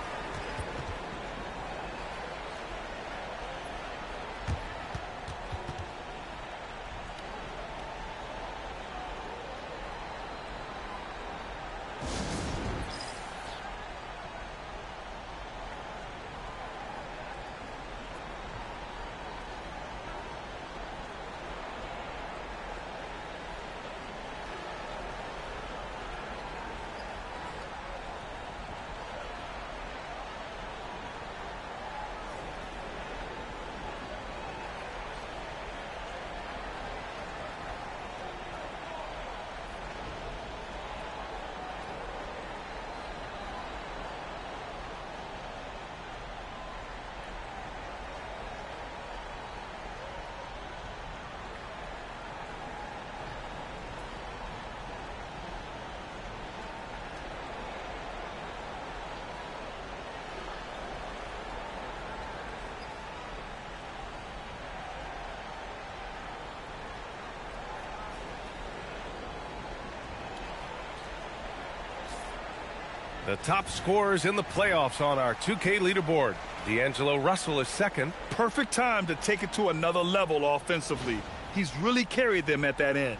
[SPEAKER 9] The top scorers in the playoffs on our 2K leaderboard. D'Angelo Russell is second.
[SPEAKER 11] Perfect time to take it to another level offensively. He's really carried them at that end.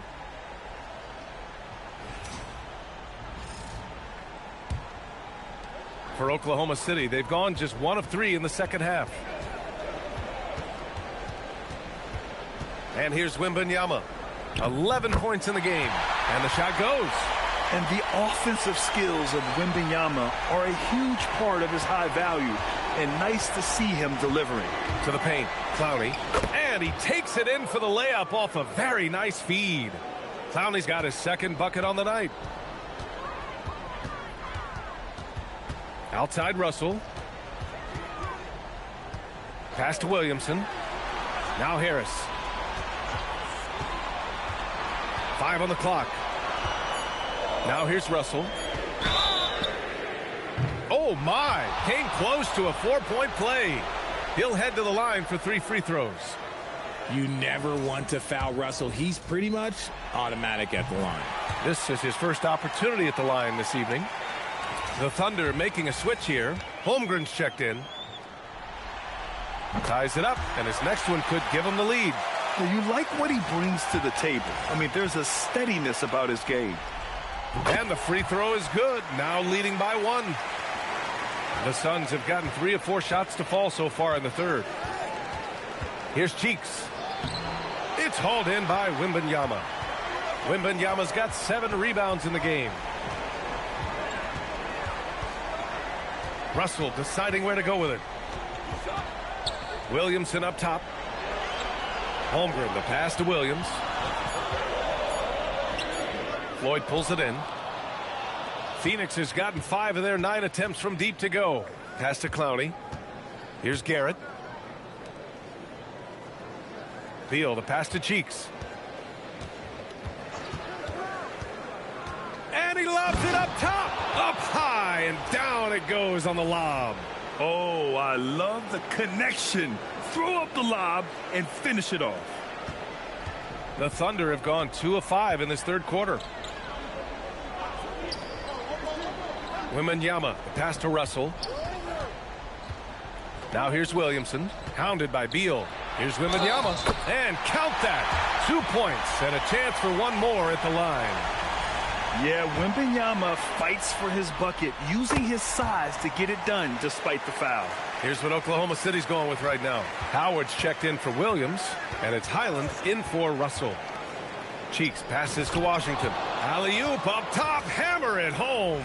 [SPEAKER 9] For Oklahoma City, they've gone just 1 of 3 in the second half. And here's Wembanyama. 11 points in the game. And the shot goes.
[SPEAKER 11] And the offensive skills of Wembanyama are a huge part of his high value. And nice to see him delivering.
[SPEAKER 9] To the paint, Clowney. And he takes it in for the layup off a very nice feed. Clowney's got his second bucket on the night. Outside Russell. Pass to Williamson. Now Harris. 5 on the clock. Now here's Russell. Oh my! Came close to a 4-point play. He'll head to the line for 3 free throws.
[SPEAKER 10] You never want to foul Russell. He's pretty much automatic at the line.
[SPEAKER 9] This is his first opportunity at the line this evening. The Thunder making a switch here. Holmgren's checked in. Ties it up, and his next one could give him the lead.
[SPEAKER 11] Well, you like what he brings to the table. I mean, there's a steadiness about his game.
[SPEAKER 9] And the free throw is good. Now leading by 1. The Suns have gotten 3 of 4 shots to fall so far in the third. Here's Cheeks. It's hauled in by Wembanyama. Wembanyama's got 7 rebounds in the game. Russell deciding where to go with it. Williamson up top. Holmgren, the pass to Williams. Floyd pulls it in. Phoenix has gotten 5 of their 9 attempts from deep to go. Pass to Clowney. Here's Garrett. Beal, the pass to Cheeks. And he lobs it up top. Up high, and down it goes on the lob.
[SPEAKER 11] Oh, I love the connection. Throw up the lob and finish it off.
[SPEAKER 9] The Thunder have gone 2 of 5 in this third quarter. Wembanyama, the pass to Russell. Now here's Williamson, hounded by Beal. Here's Wembanyama, and count that. 2 points and a chance for 1 more at the line.
[SPEAKER 11] Yeah, Wembanyama fights for his bucket, using his size to get it done despite the foul.
[SPEAKER 9] Here's what Oklahoma City's going with right now. Howard's checked in for Williams, and it's Highland in for Russell. Cheeks passes to Washington. Alley-oop up top, hammer it home.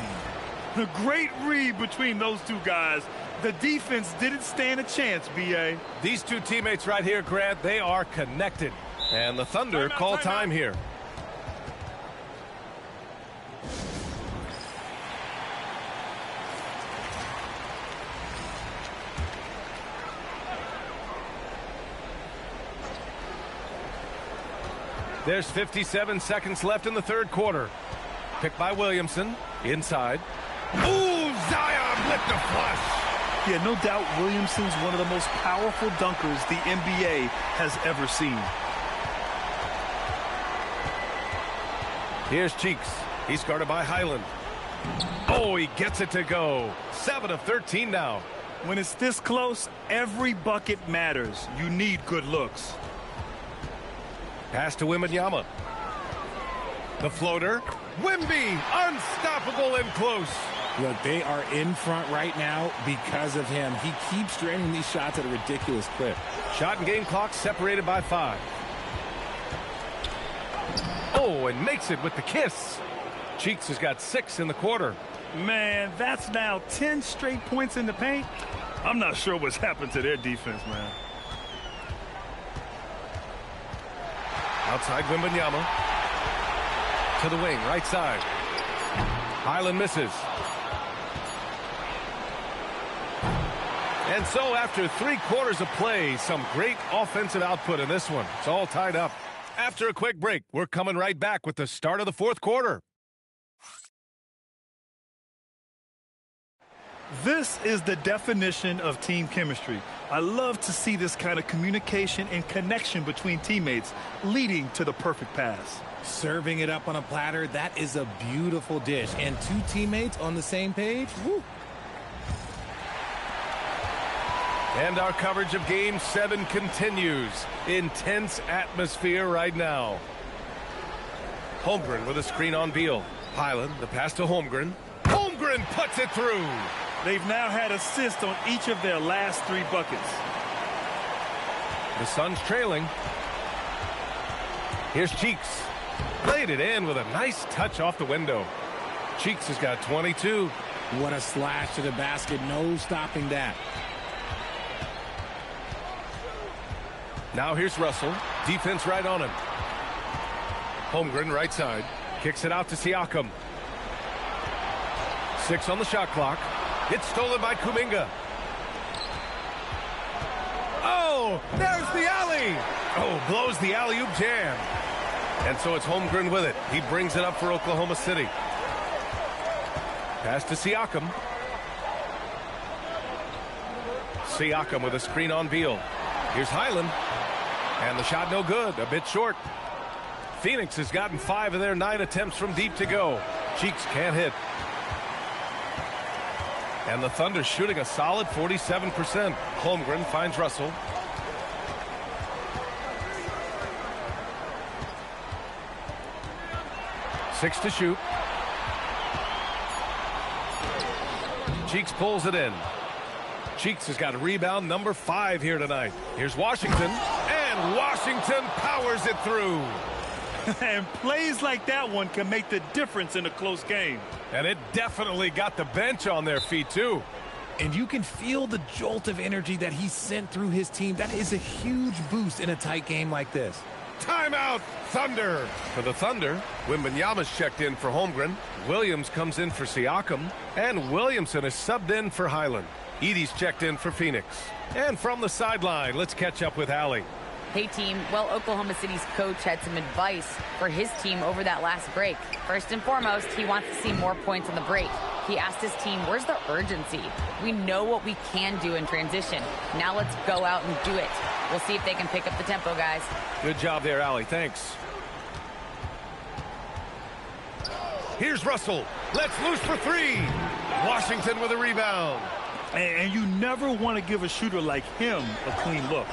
[SPEAKER 11] A great read between those two guys. The defense didn't stand a chance, B.A.
[SPEAKER 9] These two teammates right here, Grant, they are connected. And the Thunder call time here. There's 57 seconds left in the third quarter. Picked by Williamson. Inside. Ooh, Zion with the flush.
[SPEAKER 11] Yeah, no doubt Williamson's one of the most powerful dunkers the NBA has ever seen.
[SPEAKER 9] Here's Cheeks. He's guarded by Highland. Oh, he gets it to go. 7 of 13 now.
[SPEAKER 11] When it's this close, every bucket matters. You need good looks.
[SPEAKER 9] Pass to Wembanyama. The floater. Wemby, unstoppable and close.
[SPEAKER 10] Look, they are in front right now because of him. He keeps draining these shots at a ridiculous clip.
[SPEAKER 9] Shot and game clock separated by 5. Oh, and makes it with the kiss. Cheeks has got 6 in the quarter.
[SPEAKER 11] Man, that's now 10 straight points in the paint. I'm not sure what's happened to their defense, man.
[SPEAKER 9] Outside Wembanyama. To the wing, right side. Highland misses. And so after 3 quarters of play, some great offensive output in this one. It's all tied up. After a quick break, we're coming right back with the start of the fourth quarter.
[SPEAKER 11] This is the definition of team chemistry. I love to see this kind of communication and connection between teammates leading to the perfect pass.
[SPEAKER 10] Serving it up on a platter, that is a beautiful dish. And two teammates on the same page, woo.
[SPEAKER 9] And our coverage of Game 7 continues. Intense atmosphere right now. Holmgren with a screen on Beal. Hyland, the pass to Holmgren. Holmgren puts it through.
[SPEAKER 11] They've now had assists on each of their last 3 buckets.
[SPEAKER 9] The Suns trailing. Here's Cheeks. Played it in with a nice touch off the window. Cheeks has got 22.
[SPEAKER 10] What a slash to the basket. No stopping that.
[SPEAKER 9] Now here's Russell. Defense right on him. Holmgren right side. Kicks it out to Siakam. 6 on the shot clock. It's stolen by Kuminga. Oh, there's the alley. Oh, blows the alley-oop jam. And so it's Holmgren with it. He brings it up for Oklahoma City. Pass to Siakam. Siakam with a screen on Beal. Here's Hyland. And the shot no good. A bit short. Phoenix has gotten 5 of their 9 attempts from deep to go. Cheeks can't hit. And the Thunder shooting a solid 47%. Holmgren finds Russell. Six to shoot. Cheeks pulls it in. Cheeks has got a rebound number 5 here tonight. Here's Washington, and Washington powers it through.
[SPEAKER 11] And plays like that one can make the difference in a close game.
[SPEAKER 9] And it definitely got the bench on their feet, too.
[SPEAKER 10] And you can feel the jolt of energy that he sent through his team. That is a huge boost in a tight game like this.
[SPEAKER 9] Timeout, Thunder. For the Thunder, Wembanyama's checked in for Holmgren. Williams comes in for Siakam. And Williamson is subbed in for Hyland. Edey's checked in for Phoenix. And from the sideline, let's catch up with Allie.
[SPEAKER 8] Hey, team. Well, Oklahoma City's coach had some advice for his team over that last break. First and foremost, he wants to see more points on the break. He asked his team, where's the urgency? We know what we can do in transition. Now let's go out and do it. We'll see if they can pick up the tempo, guys.
[SPEAKER 9] Good job there, Allie. Thanks. Here's Russell. Let's loose for 3. Washington with a rebound.
[SPEAKER 11] And you never want to give a shooter like him a clean look.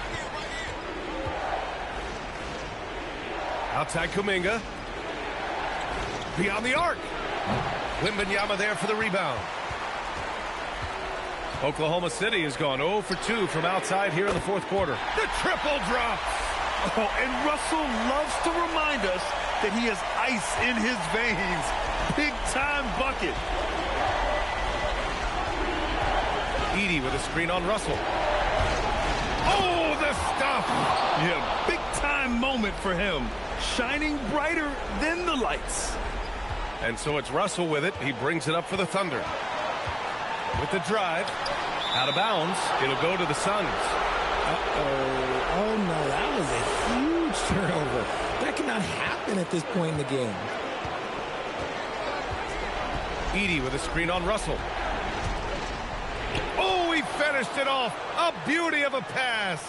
[SPEAKER 9] Outside Kuminga. Beyond the arc. Wembanyama there for the rebound. Oklahoma City has gone 0 for 2 from outside here in the fourth quarter. The triple drops.
[SPEAKER 11] Oh, and Russell loves to remind us that he has ice in his veins. Big-time bucket.
[SPEAKER 9] Edey with a screen on Russell. Oh, the stuff.
[SPEAKER 11] Yeah, big-time moment for him. Shining brighter than the lights.
[SPEAKER 9] And so it's Russell with it. He brings it up for the Thunder. With the drive. Out of bounds. It'll go to the Suns.
[SPEAKER 10] Uh-oh. Oh, no, that was a huge turnover. That cannot happen at this point in the game.
[SPEAKER 9] Edey with a screen on Russell. Oh, he finished it off. A beauty of a pass.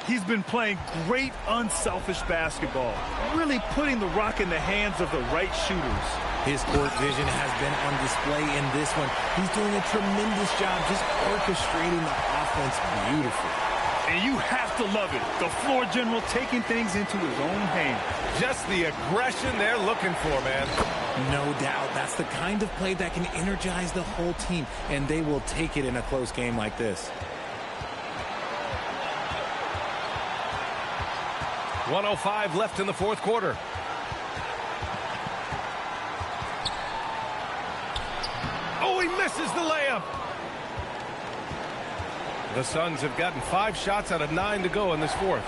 [SPEAKER 11] He's been playing great unselfish basketball, really putting the rock in the hands of the right shooters.
[SPEAKER 10] His court vision has been on display in this one. He's doing a tremendous job just orchestrating the offense beautifully.
[SPEAKER 11] And you have to love it. The floor general taking things into his own hands.
[SPEAKER 9] Just the aggression they're looking for, man.
[SPEAKER 10] No doubt. That's the kind of play that can energize the whole team, and they will take it in a close game like this.
[SPEAKER 9] 1:05 left in the fourth quarter. Oh, he misses the layup. The Suns have gotten 5 shots out of 9 to go in this fourth.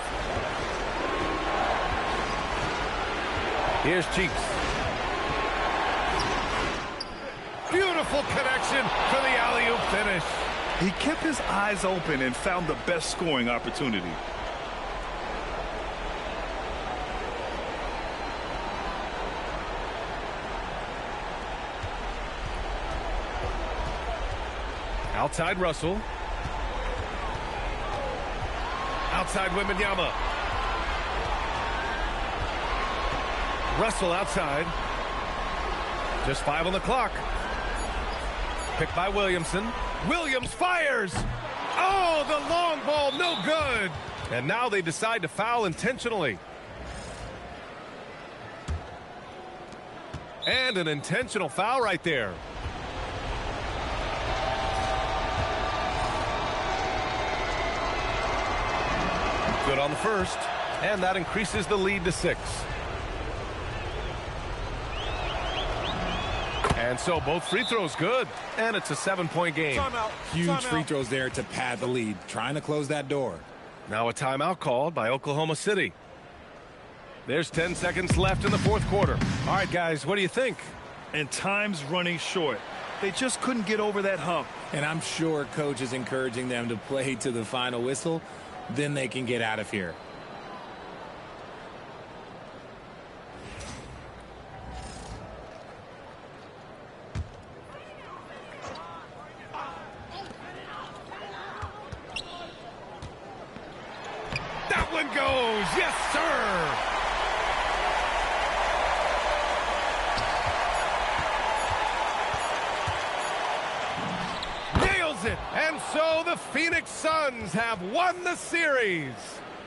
[SPEAKER 9] Here's Cheeks. Beautiful connection for the alley-oop finish.
[SPEAKER 11] He kept his eyes open and found the best scoring opportunity.
[SPEAKER 9] Outside Russell. Outside Wembanyama. Russell outside. Just 5 on the clock. Picked by Williamson. Williams fires. Oh, the long ball, no good. And now they decide to foul intentionally. And an intentional foul right there. Good on the first. And that increases the lead to 6. And so both free throws good. And it's a 7-point game.
[SPEAKER 10] Huge free throws there to pad the lead. Trying to close that door.
[SPEAKER 9] Now a timeout called by Oklahoma City. There's 10 seconds left in the fourth quarter. All right, guys, what do you think?
[SPEAKER 11] And time's running short. They just couldn't get over that hump.
[SPEAKER 10] And I'm sure coach is encouraging them to play to the final whistle. Then they can get out of here.
[SPEAKER 9] That one goes. Yes, sir. Nails it. And so the Phoenix Suns have won the series.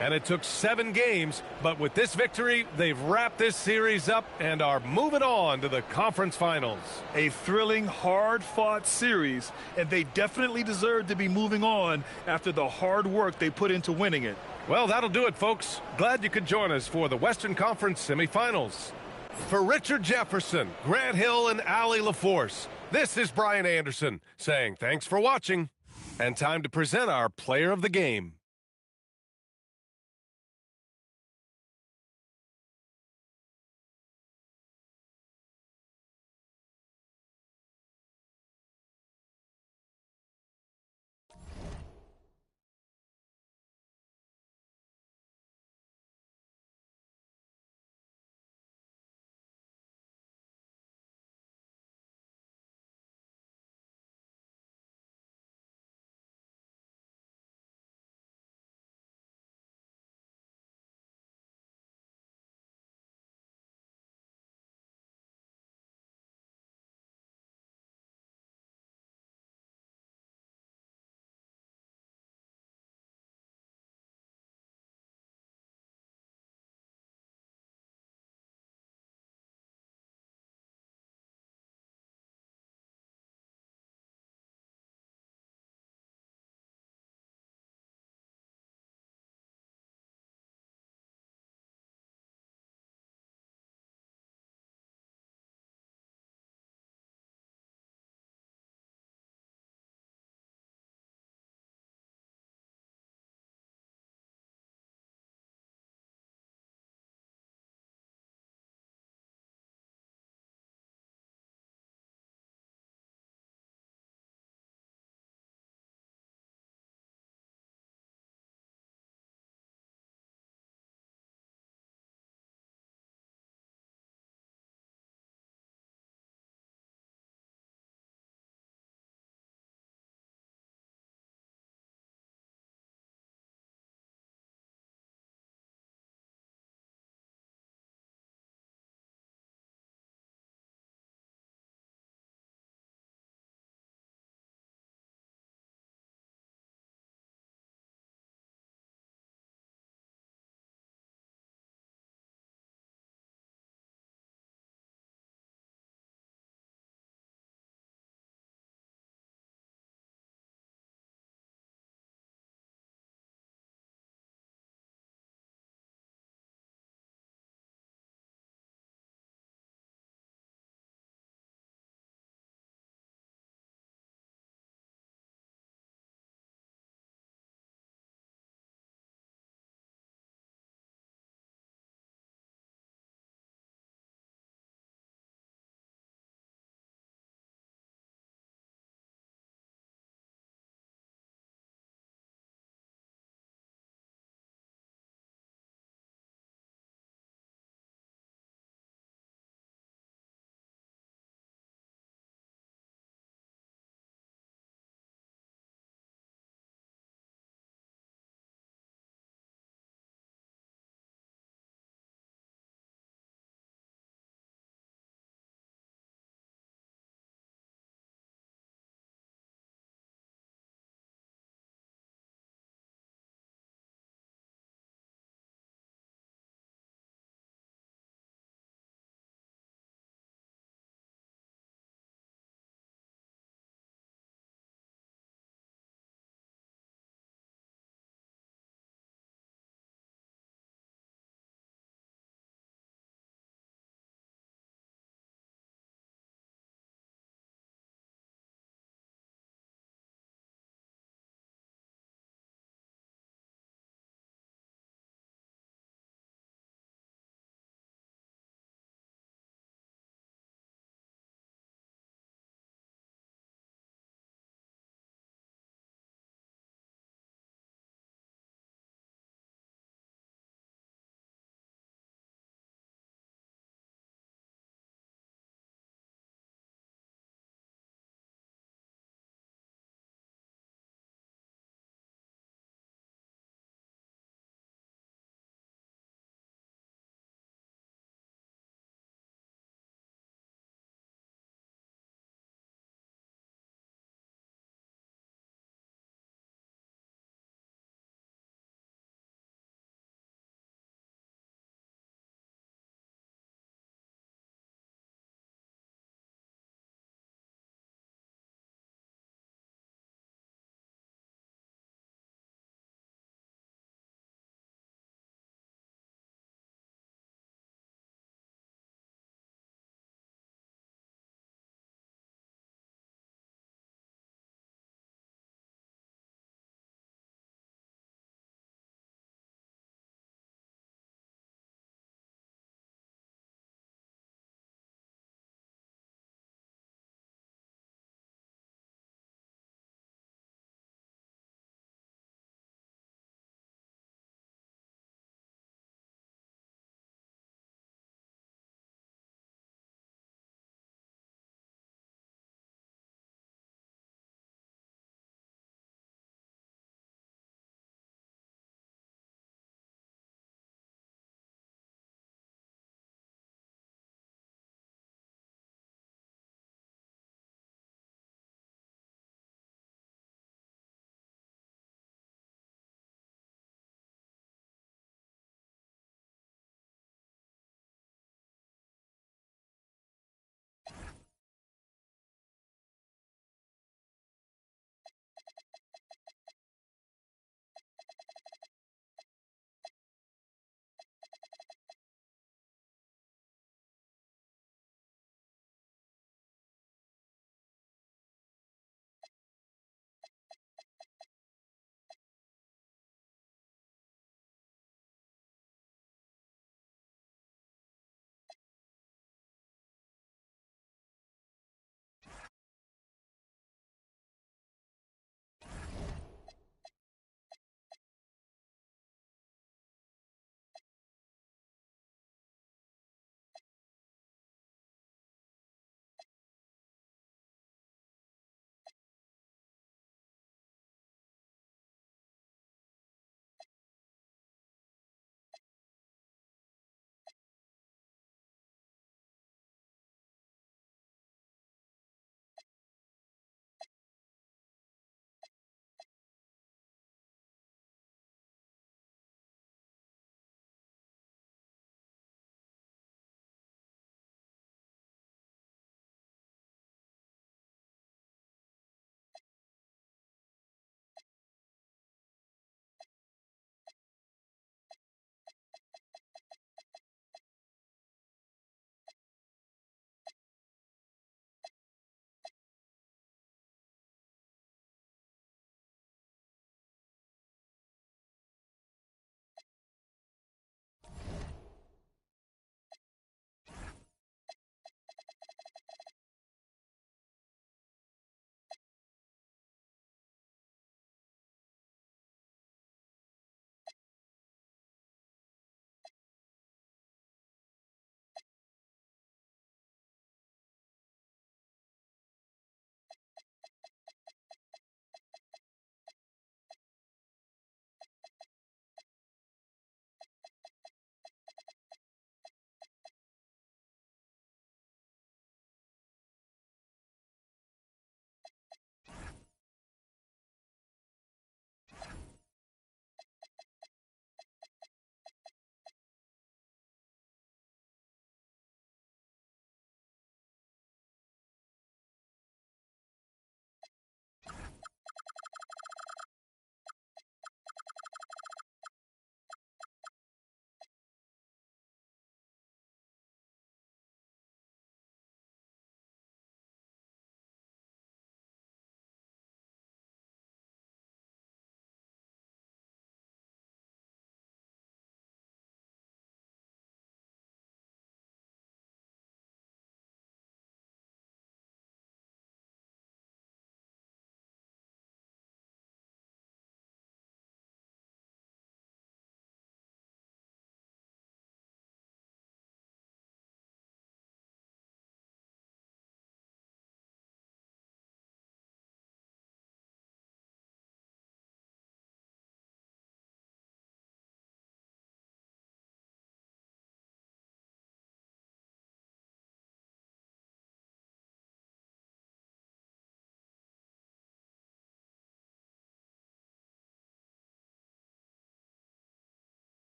[SPEAKER 9] And it took 7 games, but with this victory, they've wrapped this series up and are moving on to the conference finals.
[SPEAKER 11] A thrilling, hard-fought series, and they definitely deserve to be moving on after the hard work they put into winning it.
[SPEAKER 9] Well, that'll do it, folks. Glad you could join us for the Western Conference semifinals. For Richard Jefferson, Grant Hill, and Allie LaForce, this is Brian Anderson saying thanks for watching, and time to present our player of the game.